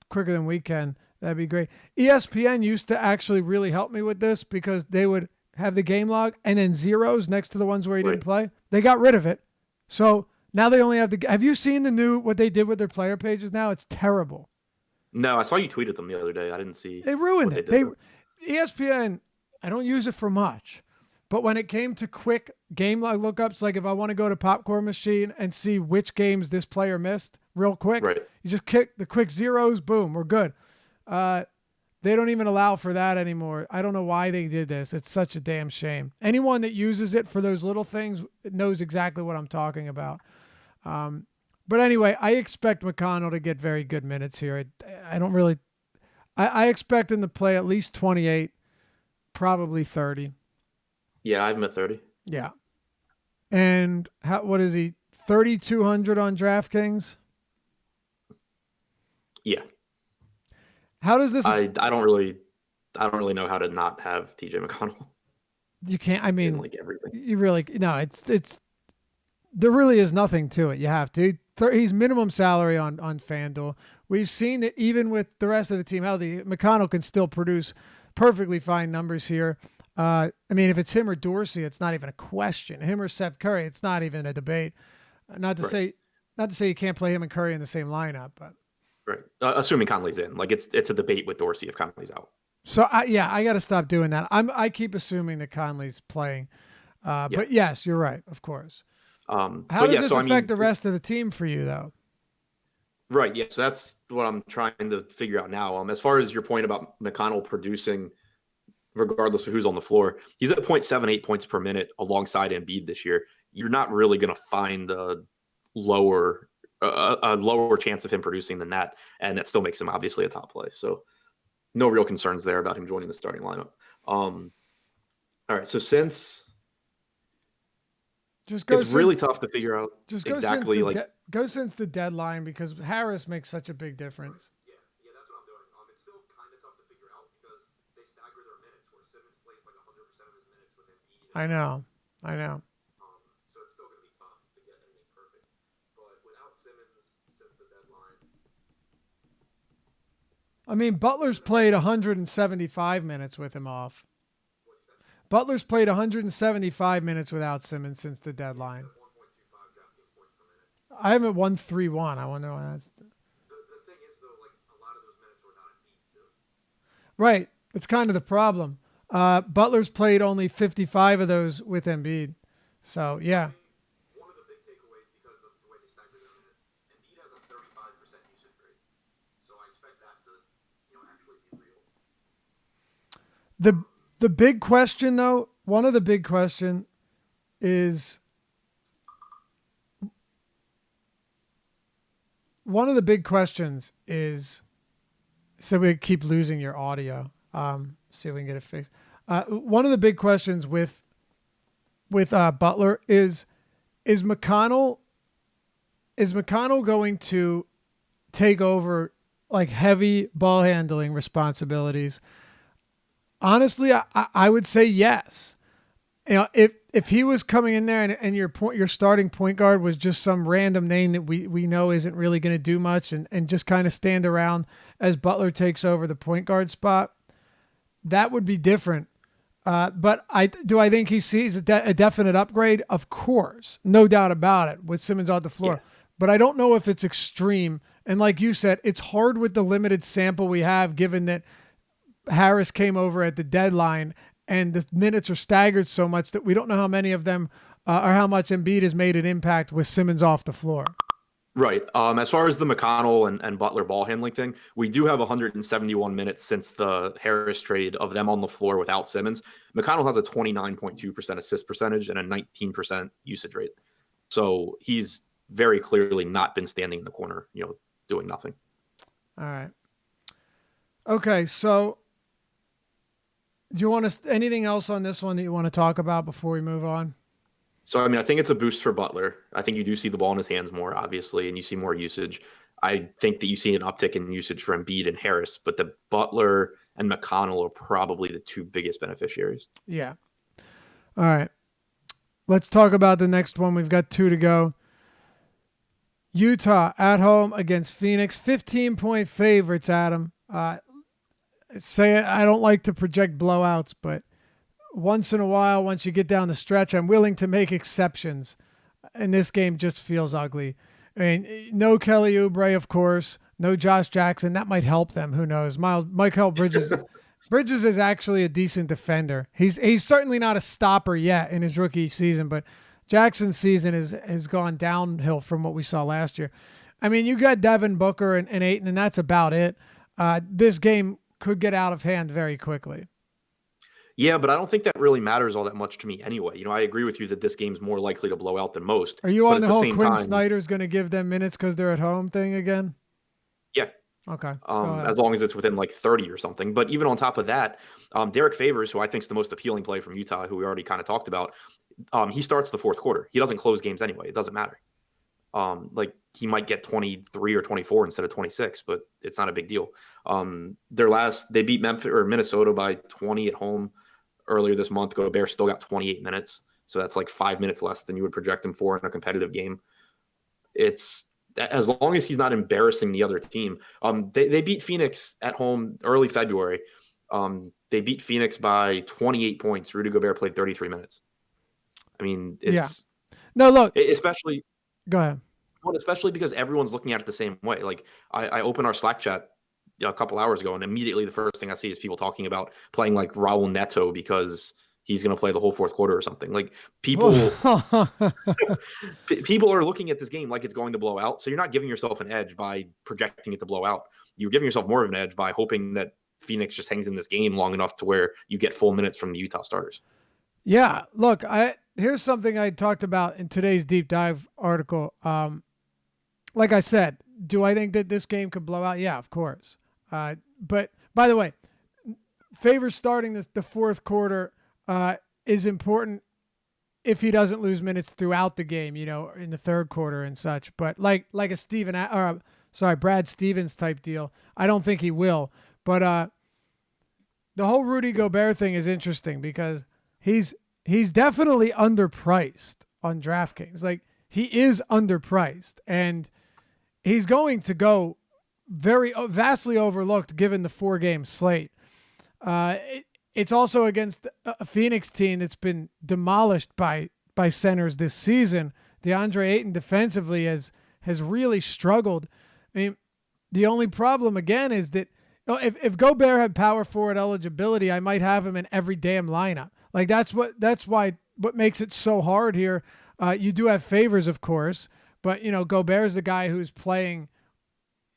quicker than we can, that'd be great. ESPN used to actually really help me with this because they would have the game log and then zeros next to the ones where he didn't play. They got rid of it. So now they only have have you seen what they did with their player pages now? It's terrible. No, I saw you tweeted them the other day. I didn't see. They ruined it. ESPN, I don't use it for much. But when it came to quick game log lookups, like if I want to go to Popcorn Machine and see which games this player missed real quick, you just kick the quick zeros, boom, we're good. They don't even allow for that anymore. I don't know why they did this. It's such a damn shame. Anyone that uses it for those little things knows exactly what I'm talking about. But anyway, I expect McConnell to get very good minutes here. I expect him to play at least 28, probably 30. Yeah, I have him at 30. Yeah. And what is he? 3,200 on DraftKings? Yeah. How does this? I don't really know how to not have TJ McConnell. You can't. I mean, like everything. You really no. It's there really is nothing to it. You have to. He's minimum salary on FanDuel. We've seen that even with the rest of the team healthy, McConnell can still produce perfectly fine numbers here. I mean, if it's him or Dorsey, it's not even a question. Him or Seth Curry, it's not even a debate. Not to say you can't play him and Curry in the same lineup, but right. Assuming Conley's in, like it's a debate with Dorsey if Conley's out. So I got to stop doing that. I keep assuming that Conley's playing, but yes, you're right, of course. How does this affect the rest of the team for you, though? Right. Yeah. So that's what I'm trying to figure out now. As far as your point about McConnell producing, regardless of who's on the floor, he's at 0.78 points per minute alongside Embiid this year. You're not really going to find a lower chance of him producing than that, and that still makes him obviously a top play. So no real concerns there about him joining the starting lineup. All right. So since it's really tough to figure out exactly go since the deadline because Harris makes such a big difference. Yeah, that's what I'm doing. It's still kind of tough to figure out because they stagger their minutes where Simmons plays like 100% of his minutes with Embiid. I know. I know. So it's still going to be tough to get anything perfect. But without Simmons since the deadline, I mean, Butler's played 175 minutes with him off. what you said, Butler's played 175 minutes without Simmons since the deadline. 1.25 DraftKings points per minute. I have it 131. I wonder why that's The thing is, though, like a lot of those minutes were not Embiid, too. right. It's kind of the problem. Butler's played only 55 of those with Embiid. So, yeah. One of the big takeaways because of the way they stagger their minutes, Embiid has a 35% usage rate. So I expect that to, actually be real. The big question, though, one of the big question is one of the big questions is so we keep losing your audio. See if we can get it fixed. One of the big questions with Butler is McConnell going to take over like heavy ball handling responsibilities? Honestly, I would say yes. If he was coming in there and your starting point guard was just some random name that we know isn't really going to do much and just kind of stand around as Butler takes over the point guard spot, that would be different. But I think he sees a definite upgrade? Of course, no doubt about it, with Simmons on the floor. Yeah. But I don't know if it's extreme. And like you said, it's hard with the limited sample we have, given that Harris came over at the deadline and the minutes are staggered so much that we don't know how many of them or how much Embiid has made an impact with Simmons off the floor. Right. As far as the McConnell and Butler ball handling thing, we do have 171 minutes since the Harris trade of them on the floor without Simmons. McConnell has a 29.2% assist percentage and a 19% usage rate. So he's very clearly not been standing in the corner, doing nothing. All right. Okay, so do you want anything else on this one that you want to talk about before we move on? So, I think it's a boost for Butler. I think you do see the ball in his hands more, obviously, and you see more usage. I think that you see an uptick in usage for Embiid and Harris, but the Butler and McConnell are probably the two biggest beneficiaries. Yeah. All right. Let's talk about the next one. We've got 2 to go. Utah at home against Phoenix. 15-point favorites, Adam. I don't like to project blowouts, but once in a while, once you get down the stretch, I'm willing to make exceptions. And this game just feels ugly. I mean, no Kelly Oubre, of course. No Josh Jackson. That might help them. Who knows? Michael Bridges. Bridges is actually a decent defender. He's certainly not a stopper yet in his rookie season, but Jackson's season has gone downhill from what we saw last year. I mean, you got Devin Booker and Ayton, and that's about it. This game could get out of hand very quickly. Yeah, but I don't think that really matters all that much to me anyway. I agree with you that this game's more likely to blow out than most. Are you on the whole Quinn Snyder's going to give them minutes because they're at home thing again? Yeah. Okay. As long as it's within like 30 or something. But even on top of that, Derek Favors, who I think is the most appealing play from Utah, who we already kind of talked about, he starts the fourth quarter. He doesn't close games anyway. It doesn't matter. He might get 23 or 24 instead of 26, but it's not a big deal. They beat Minnesota by 20 at home earlier this month. Gobert still got 28 minutes. So that's like 5 minutes less than you would project him for in a competitive game. It's as long as he's not embarrassing the other team. They beat Phoenix at home early February. They beat Phoenix by 28 points. Rudy Gobert played 33 minutes. I mean, it's no look, especially go ahead. Well, especially because everyone's looking at it the same way. Like I opened our Slack chat a couple hours ago, and immediately the first thing I see is people talking about playing like Raul Neto because he's going to play the whole fourth quarter or something. Like people are looking at this game like it's going to blow out. So you're not giving yourself an edge by projecting it to blow out. You're giving yourself more of an edge by hoping that Phoenix just hangs in this game long enough to where you get full minutes from the Utah starters. Yeah, look, here's something I talked about in today's deep dive article. Like I said, do I think that this game could blow out? Yeah, of course. But by the way, Favors starting the fourth quarter is important if he doesn't lose minutes throughout the game, in the third quarter and such. But like a Brad Stevens type deal, I don't think he will. But the whole Rudy Gobert thing is interesting because he's he's definitely underpriced on DraftKings. Like, he is underpriced, and he's going to go vastly overlooked given the 4-game slate. It's also against a Phoenix team that's been demolished by centers this season. DeAndre Ayton defensively has really struggled. I mean, the only problem again is that if Gobert had power forward eligibility, I might have him in every damn lineup. Like that's why what makes it so hard here. You do have Favors, of course, but Gobert's the guy who's playing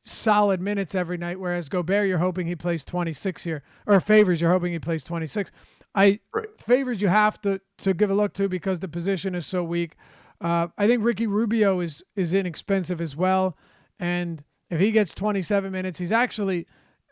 solid minutes every night, whereas Gobert, you're hoping he plays 26 here, or Favors, you're hoping he plays 26. Favors you have to give a look to because the position is so weak. I think Ricky Rubio is inexpensive as well, and if he gets 27 minutes, he's actually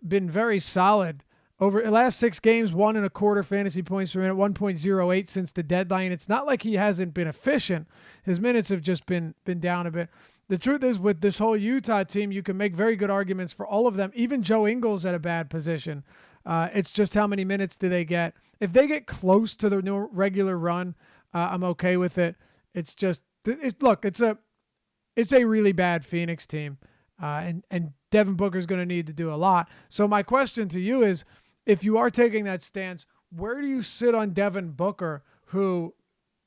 been very solid over the last 6 games, 1.25 fantasy points per minute, 1.08 since the deadline. It's not like he hasn't been efficient. His minutes have just been down a bit. The truth is, with this whole Utah team, you can make very good arguments for all of them. Even Joe Ingles at a bad position. It's just how many minutes do they get? If they get close to the regular run, I'm okay with it. It's just, it's a really bad Phoenix team, and Devin Booker's going to need to do a lot. So my question to you is, if you are taking that stance, where do you sit on Devin Booker, who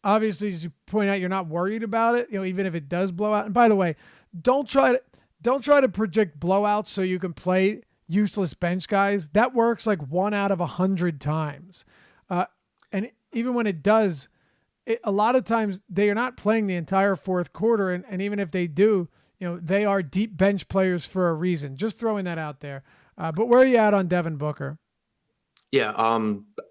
obviously, as you point out, you're not worried about it, even if it does blow out. And by the way, don't try to predict blowouts so you can play useless bench guys. That works like 1 out of 100 times. And even when it does, a lot of times they are not playing the entire fourth quarter. And even if they do, they are deep bench players for a reason. Just throwing that out there. But where are you at on Devin Booker? Yeah.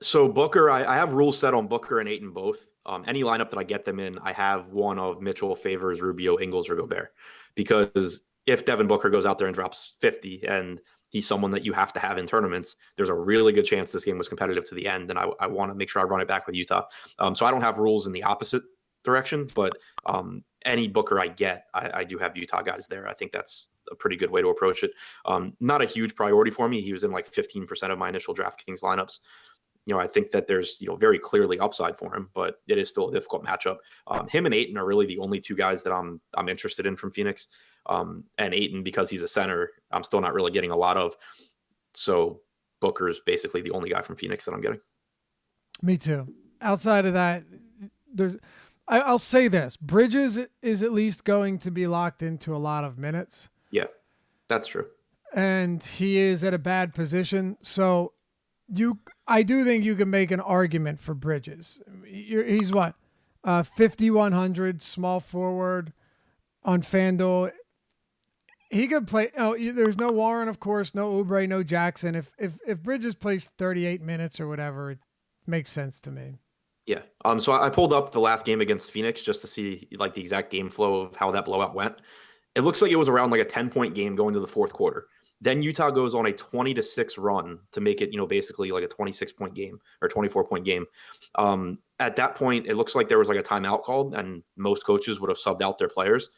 So Booker, I have rules set on Booker and Ayton both. Any lineup that I get them in, I have one of Mitchell, Favors, Rubio, Ingles, or Gobert. Because if Devin Booker goes out there and drops 50 and he's someone that you have to have in tournaments, there's a really good chance this game was competitive to the end. And I want to make sure I run it back with Utah. So I don't have rules in the opposite direction, but any Booker I get, I do have Utah guys there. I think that's a pretty good way to approach it. Not a huge priority for me. He was in like 15% of my initial DraftKings lineups. I think that there's, very clearly upside for him, but it is still a difficult matchup. Him and Ayton are really the only 2 guys that I'm interested in from Phoenix. And Ayton, because he's a center, I'm still not really getting a lot of. So Booker's basically the only guy from Phoenix that I'm getting. Me too. Outside of that, I'll say this. Bridges is at least going to be locked into a lot of minutes. Yeah, that's true. And he is at a bad position. So I do think you can make an argument for Bridges. He's what? 5,100 small forward on FanDuel. He could play. Oh, there's no Warren, of course, no Oubre, no Jackson. If Bridges plays 38 minutes or whatever, it makes sense to me. Yeah. So I pulled up the last game against Phoenix just to see like the exact game flow of how that blowout went. It looks like it was around like a 10-point game going to the fourth quarter. Then Utah goes on a 20-6 run to make it, basically like a 26-point game or 24-point game. At that point, it looks like there was like a timeout called, and most coaches would have subbed out their players.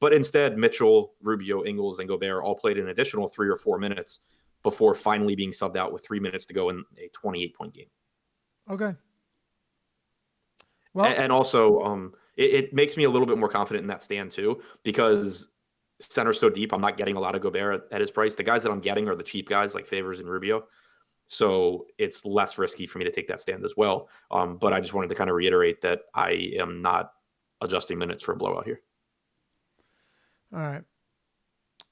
But instead, Mitchell, Rubio, Ingles, and Gobert all played an additional 3 or 4 minutes before finally being subbed out with 3 minutes to go in a 28-point game. Okay. Well, and also, it makes me a little bit more confident in that stand too, because center's so deep, I'm not getting a lot of Gobert at his price. The guys that I'm getting are the cheap guys like Favors and Rubio. So it's less risky for me to take that stand as well. But I just wanted to kind of reiterate that I am not adjusting minutes for a blowout here. All right.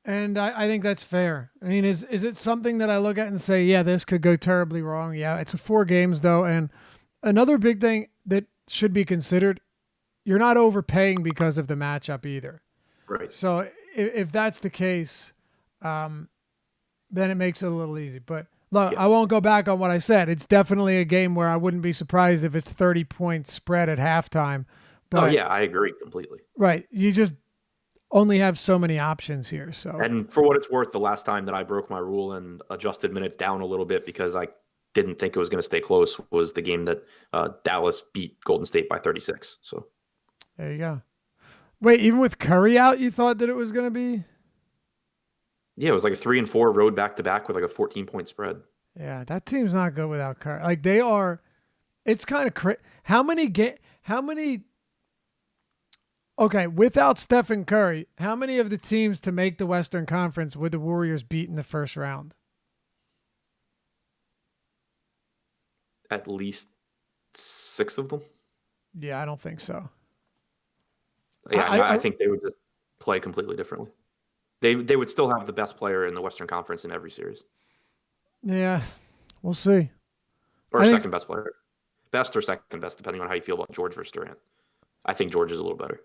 And I think that's fair. I mean, is it something that I look at and say, yeah, this could go terribly wrong? Yeah, it's 4 games though. And another big thing that should be considered, you're not overpaying because of the matchup either. Right. So if that's the case, then it makes it a little easy. But look, yeah. I won't go back on what I said. It's definitely a game where I wouldn't be surprised if it's 30-point spread at halftime. But, yeah, I agree completely. Right. You just only have so many options here. So, and for what it's worth, the last time that I broke my rule and adjusted minutes down a little bit because I didn't think it was going to stay close was the game that Dallas beat Golden State by 36. So there you go. Wait, even with Curry out, you thought that it was going to be? Yeah, it was like a 3 and 4 road back to back with like a 14-point spread. Yeah, that team's not good without Curry. Like they are It's kind of how many okay, without Stephen Curry, how many of the teams to make the Western Conference would the Warriors beat in the first round? At least 6 of them. Yeah, I don't think so. Yeah, I think they would just play completely differently. They would still have the best player in the Western Conference in every series. Yeah, we'll see. Or second best player. Best or second best, depending on how you feel about George versus Durant. I think George is a little better.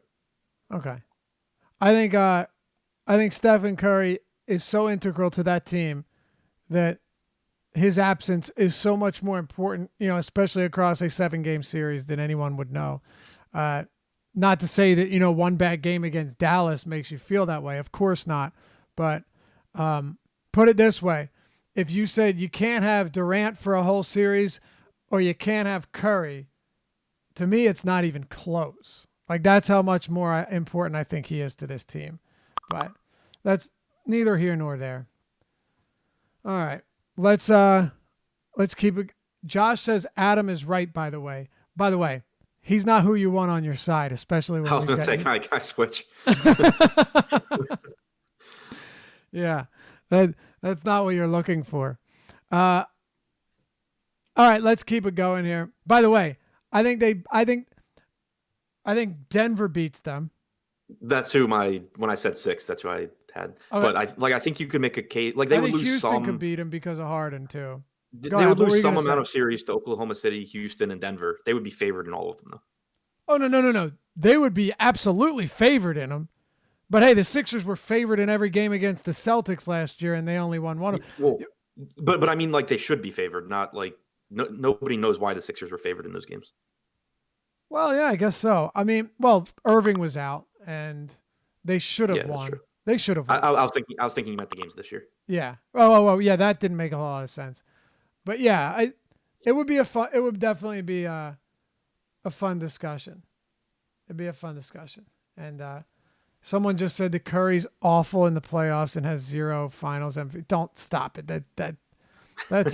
Okay. I think Stephen Curry is so integral to that team that his absence is so much more important, especially across a 7-game series than anyone would know. Not to say that, one bad game against Dallas makes you feel that way. Of course not. But put it this way. If you said you can't have Durant for a whole series or you can't have Curry, to me, it's not even close. Like, that's how much more important I think he is to this team. But that's neither here nor there. All right. Let's keep it. Josh says Adam is right, by the way. By the way, he's not who you want on your side, especially when I was going to say, can I switch? Yeah. That's not what you're looking for. All right, let's keep it going here. By the way, I think Denver beats them. That's who when I said 6, that's who I had. Okay. But I think you could make a case. Like, they would lose Houston some. Could beat them because of Harden too. They would lose some amount of series to Oklahoma City, Houston, and Denver. They would be favored in all of them, though. Oh, no. They would be absolutely favored in them. But hey, the Sixers were favored in every game against the Celtics last year, and they only won one. Well, but I mean, like, they should be favored, not like nobody knows why the Sixers were favored in those games. Well, yeah, I guess so. I mean, Irving was out, and they should have won. They should have won. I was thinking about the games this year. Yeah. Oh, yeah, that didn't make a lot of sense. But yeah, it would definitely be a fun discussion. It'd be a fun discussion. And someone just said that Curry's awful in the playoffs and has 0 finals MVP. Don't stop it. That's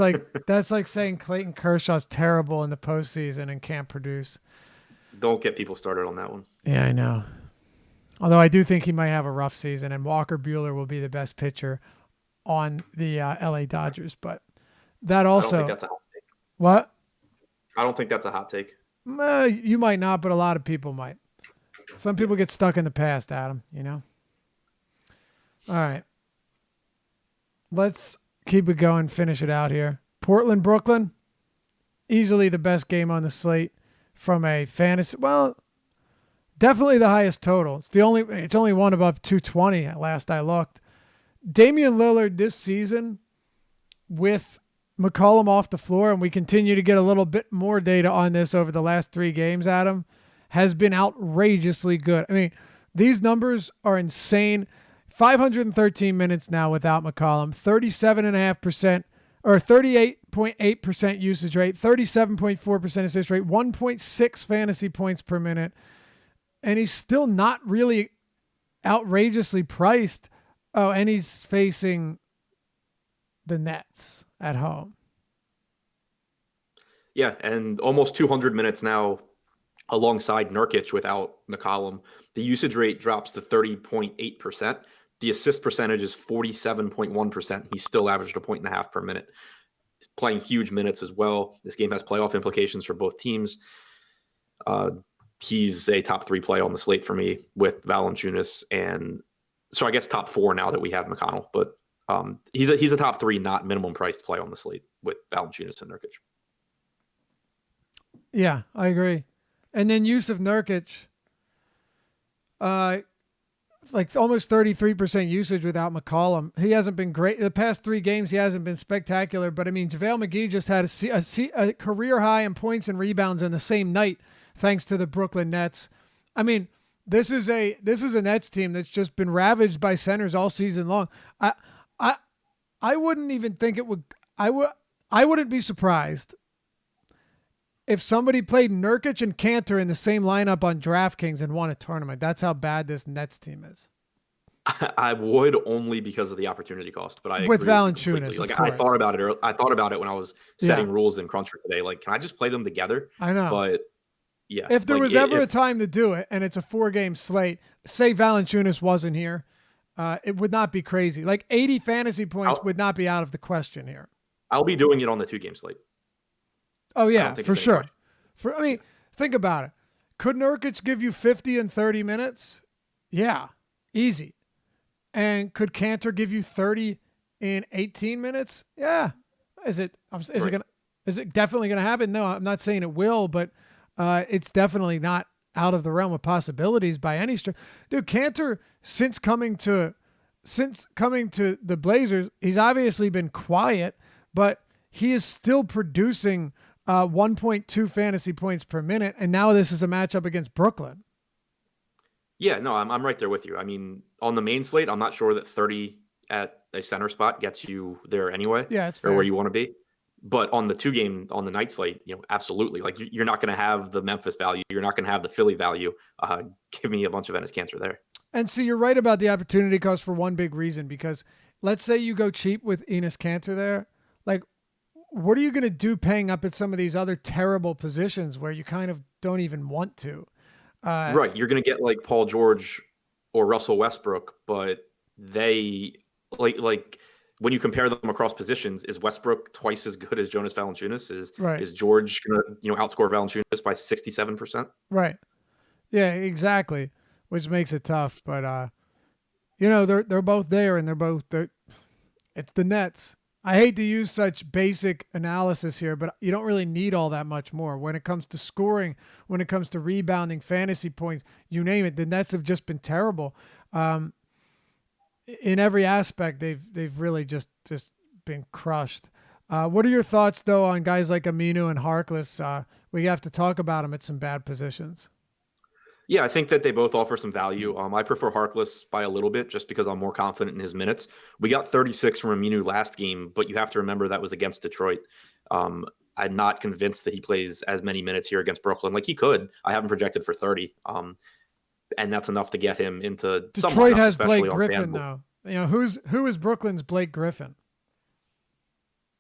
like saying Clayton Kershaw's terrible in the postseason and can't produce. Don't get people started on that one. Yeah, I know. Although I do think he might have a rough season, and Walker Buehler will be the best pitcher on the LA Dodgers. But that also. I don't think that's a hot take. What? I don't think that's a hot take. You might not, but a lot of people might. Some people get stuck in the past, Adam, All right. Let's keep it going, finish it out here. Portland, Brooklyn, easily the best game on the slate from a fantasy. Well, definitely the highest total. It's only one above 220 at last I looked. Damian Lillard this season with McCollum off the floor, and we continue to get a little bit more data on this over the last 3 games, Adam, has been outrageously good. I mean, these numbers are insane. 513 minutes now without McCollum, 37.5% or 38.8% usage rate, 37.4% assist rate, 1.6 fantasy points per minute. And he's still not really outrageously priced. Oh, and he's facing the Nets at home. Yeah, and almost 200 minutes now alongside Nurkic without McCollum. The usage rate drops to 30.8%. The assist percentage is 47.1%. He's still averaged 1.5 points per minute. He's playing huge minutes as well. This game has playoff implications for both teams. He's a top 3 play on the slate for me with Valanciunas, and so I guess top 4 now that we have McConnell. But he's a top 3, not minimum priced play on the slate with Valanciunas and Nurkic. Yeah, I agree. And then use of Nurkic, like almost 33% usage without McCollum. He hasn't been great. The past 3 games, he hasn't been spectacular. But, I mean, JaVale McGee just had a career high in points and rebounds in the same night thanks to the Brooklyn Nets. I mean, this is a Nets team that's just been ravaged by centers all season long. I wouldn't even think it would – I wouldn't be surprised if somebody played Nurkic and Kanter in the same lineup on DraftKings and won a tournament. That's how bad this Nets team is. I would only because of the opportunity cost, but I With agree with you completely. Valanciunas, of Like I course. thought about it. I thought about it when I was Yeah, setting rules in Cruncher today. Like, can I just play them together? I know. But yeah, If there like was ever a if time to do it, and it's a 4-game slate, say Valanciunas wasn't here, it would not be crazy. Like 80 fantasy points I'll would not be out of the question here. I'll be doing it on the 2-game slate. Oh I don't yeah, think for it's any sure. question. I mean, think about it. Could Nurkic give you 50 in 30 minutes? Yeah, easy. And could Cantor give you 30 in 18 minutes? Yeah. Is it Right. gonna is it definitely gonna happen? No, I'm not saying it will, but it's definitely not out of the realm of possibilities by any stretch. Dude, Cantor, since coming to the Blazers, he's obviously been quiet, but he is still producing 1.2 fantasy points per minute, and now this is a matchup against Brooklyn. Yeah, no, I'm right there with you. I mean, on the main slate, I'm not sure that 30 at a center spot gets you there anyway, Yeah, it's or where fair. you want to be. But on the 2-game on the night slate, absolutely. Like you're not going to have the Memphis value. You're not going to have the Philly value. Give me a bunch of Ennis Cancer there. And see, you're right about the opportunity cost for one big reason, because let's say you go cheap with Enos Cantor there. Like, what are you going to do paying up at some of these other terrible positions where you kind of don't even want to? Right. You're going to get like Paul George or Russell Westbrook, but they like when you compare them across positions, is Westbrook twice as good as Jonas Valanciunas? Right. Is George going to outscore Valanciunas by 67%? Right. Yeah, exactly. Which makes it tough. But they're both there, and it's the Nets. I hate to use such basic analysis here, but you don't really need all that much more. When it comes to scoring, when it comes to rebounding, fantasy points, you name it, the Nets have just been terrible. In every aspect, they've really just been crushed. What are your thoughts though on guys like Aminu and Harkless? We have to talk about them at some bad positions. Yeah, I think that they both offer some value. I prefer Harkless by a little bit just because I'm more confident in his minutes. We got 36 from Aminu last game, but you have to remember that was against Detroit. I'm not convinced that he plays as many minutes here against Brooklyn. Like he could. I have him projected for 30. And that's enough to get him into some Detroit lineups, has Blake especially on Griffin FanDuel. though. Who is Brooklyn's Blake Griffin?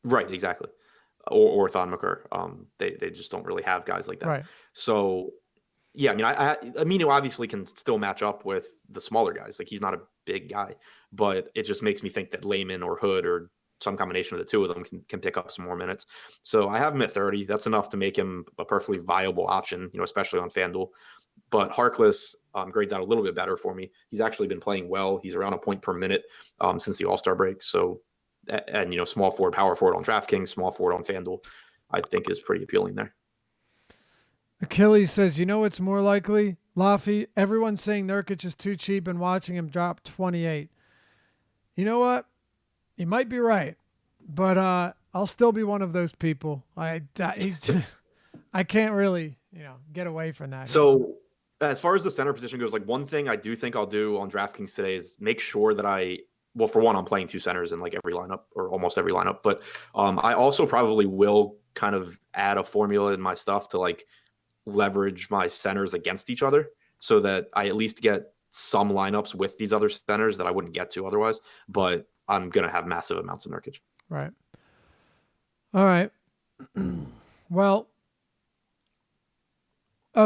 Right, exactly. Or Thon McCurr. They just don't really have guys like that. Right. So yeah, I mean, Aminu obviously can still match up with the smaller guys. Like he's not a big guy, but it just makes me think that Layman or Hood or some combination of the two of them can pick up some more minutes. So I have him at 30. That's enough to make him a perfectly viable option, especially on FanDuel. But Harkless grades out a little bit better for me. He's actually been playing well. He's around a point per minute since the All-Star break. So, and small forward, power forward on DraftKings, small forward on FanDuel, I think is pretty appealing there. Achilles says, what's more likely? Laffy, everyone's saying Nurkic is too cheap and watching him drop 28. You know what? You might be right, but I'll still be one of those people. I can't really, get away from that. So as far as the center position goes, like one thing I do think I'll do on DraftKings today is make sure that for one, I'm playing two centers in like every lineup or almost every lineup, but I also probably will kind of add a formula in my stuff to like leverage my centers against each other so that I at least get some lineups with these other centers that I wouldn't get to otherwise, but I'm going to have massive amounts of Nurkic. Right. All right. Well,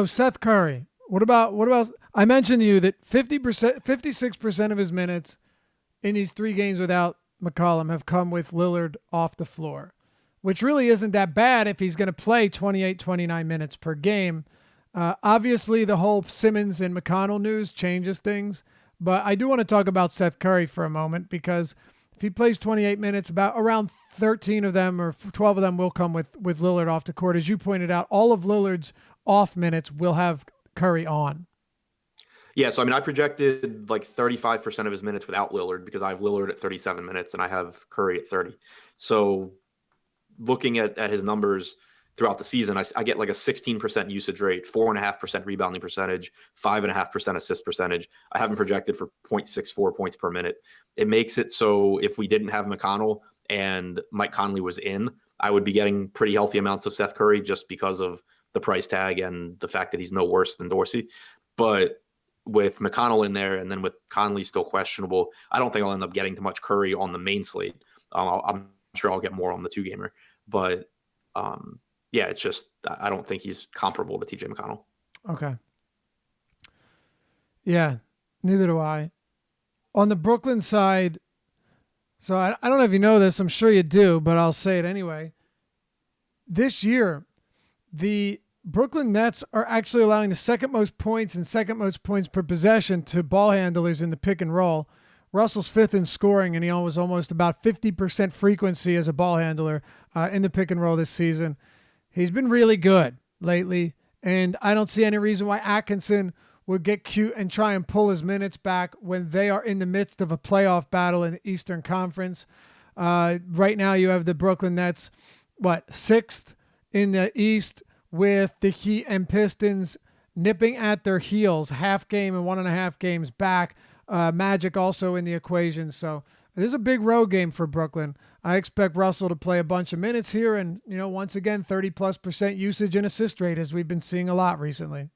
Seth Curry. What about I mentioned to you that 50%, 56% of his minutes in these 3 games without McCollum have come with Lillard off the floor, which really isn't that bad if he's going to play 28, 29 minutes per game. Obviously, the whole Simmons and McConnell news changes things, but I do want to talk about Seth Curry for a moment because if he plays 28 minutes, about around 13 of them or 12 of them will come with Lillard off the court. As you pointed out, all of Lillard's off minutes will have Curry on. Yeah, so I mean, I projected like 35% of his minutes without Lillard because I have Lillard at 37 minutes and I have Curry at 30. So looking at his numbers throughout the season, I get like a 16% usage rate, 4.5% rebounding percentage, 5.5% assist percentage. I have him projected for 0.64 points per minute. It makes it so if we didn't have McConnell and Mike Conley was in, I would be getting pretty healthy amounts of Seth Curry just because of the price tag and the fact that he's no worse than Dorsey. But with McConnell in there, and then with Conley still questionable, I don't think I'll end up getting too much Curry on the main slate. I'm sure I'll get more on the 2-gamer, but yeah, it's just I don't think he's comparable to TJ McConnell. Okay. Yeah, neither do I. On the Brooklyn side, so I don't know if you know this, I'm sure you do, but I'll say it anyway. This year, the Brooklyn Nets are actually allowing the second most points and second most points per possession to ball handlers in the pick and roll. Russell's fifth in scoring, and he was almost about 50% frequency as a ball handler in the pick and roll this season. He's been really good lately, and I don't see any reason why Atkinson would get cute and try and pull his minutes back when they are in the midst of a playoff battle in the Eastern Conference. Right now you have the Brooklyn Nets, sixth in the East, with the Heat and Pistons nipping at their heels, half game and 1.5 games back. Magic also in the equation. So this is a big road game for Brooklyn. I expect Russell to play a bunch of minutes here and, once again, 30+% usage and assist rate, as we've been seeing a lot recently.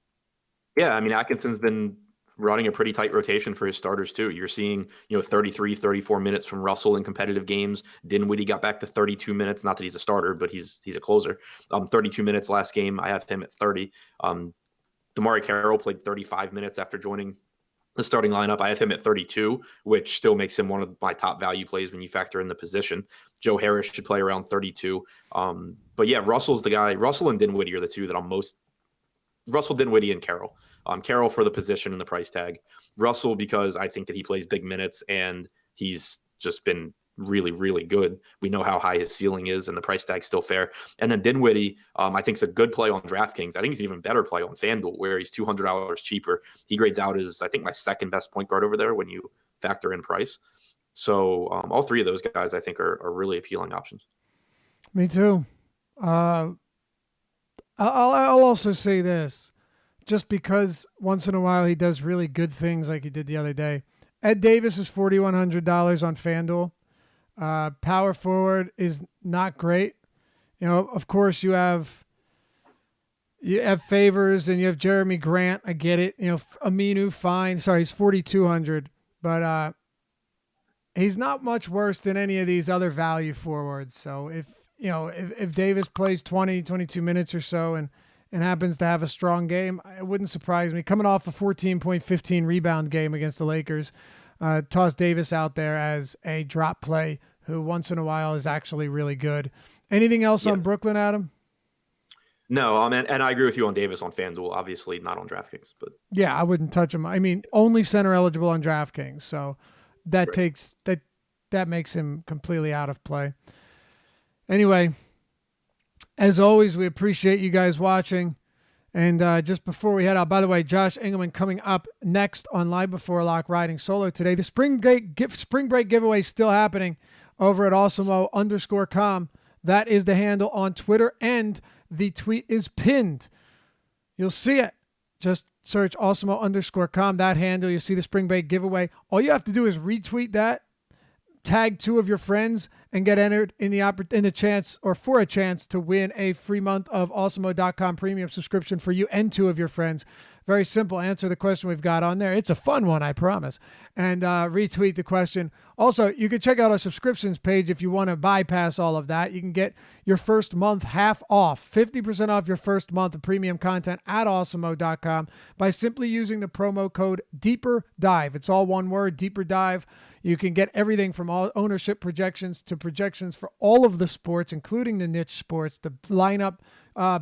Yeah, I mean, Atkinson's been running a pretty tight rotation for his starters too. You're seeing, 33, 34 minutes from Russell in competitive games. Dinwiddie got back to 32 minutes. Not that he's a starter, but he's a closer. 32 minutes last game. I have him at 30. DeMarre Carroll played 35 minutes after joining the starting lineup. I have him at 32, which still makes him one of my top value plays when you factor in the position. Joe Harris should play around 32. But yeah, Russell's the guy. Russell and Dinwiddie are the two that I'm most. Russell, Dinwiddie, and Carroll. Carroll for the position and the price tag. Russell because I think that he plays big minutes and he's just been really, really good. We know how high his ceiling is and the price tag's still fair. And then Dinwiddie, I think is a good play on DraftKings. I think he's an even better play on FanDuel where he's $200 cheaper. He grades out as, I think, my second best point guard over there when you factor in price. So all three of those guys I think are really appealing options. Me too. I'll also say this, just because once in a while he does really good things like he did the other day. Ed Davis is $4,100 on FanDuel. Power forward is not great. Of course you have Favors and you have Jeremy Grant. I get it. Aminu, fine. Sorry, he's 4,200, but he's not much worse than any of these other value forwards. So if Davis plays 20, 22 minutes or so and happens to have a strong game, it wouldn't surprise me. Coming off a 14.15 rebound game against the Lakers, toss Davis out there as a drop play who once in a while is actually really good. Anything else on Brooklyn, Adam? No, and I agree with you on Davis on FanDuel, obviously not on DraftKings. But yeah, I wouldn't touch him. I mean, only center eligible on DraftKings, so that takes that makes him completely out of play. Anyway, as always, we appreciate you guys watching. And just before we head out, by the way, Josh Engelman coming up next on Live Before Lock riding solo today. The spring break giveaway is still happening over at awesemo_com. That is the handle on Twitter, and the tweet is pinned. You'll see it. Just search awesemo_com, that handle. You'll see the spring break giveaway. All you have to do is retweet that, tag 2 of your friends, and get entered in the chance or for a chance to win a free month of awesemo.com premium subscription for you and 2 of your friends. Very simple. Answer the question we've got on there. It's a fun one, I promise. And retweet the question. Also, you can check out our subscriptions page if you want to bypass all of that. You can get your first month half off, 50% off your first month of premium content at awesemo.com by simply using the promo code DEEPERDIVE. It's all one word, Deeper Dive. You can get everything from all ownership projections to projections for all of the sports, including the niche sports, the lineup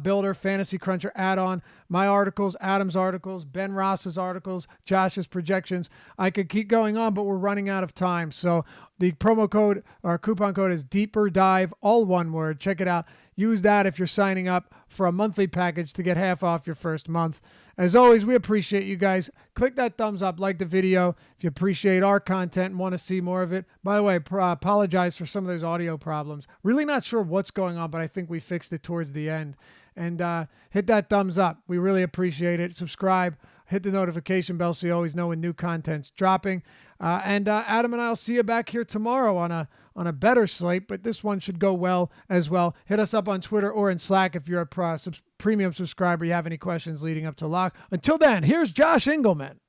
builder, fantasy cruncher add-on, my articles, Adam's articles, Ben Ross's articles, Josh's projections. I could keep going on, but we're running out of time. So the promo code or coupon code is Deeper Dive, all one word. Check it out. Use that if you're signing up for a monthly package to get half off your first month. As always, we appreciate you guys. Click that thumbs up, like the video if you appreciate our content and want to see more of it. By the way, apologize for some of those audio problems. Really not sure what's going on, but I think we fixed it towards the end. And hit that thumbs up. We really appreciate it. Subscribe. Hit the notification bell so you always know when new content's dropping. And Adam and I will see you back here tomorrow on a better slate, but this one should go well as well. Hit us up on Twitter or in Slack if you're a premium subscriber. You have any questions leading up to lock. Until then, here's Josh Engelman.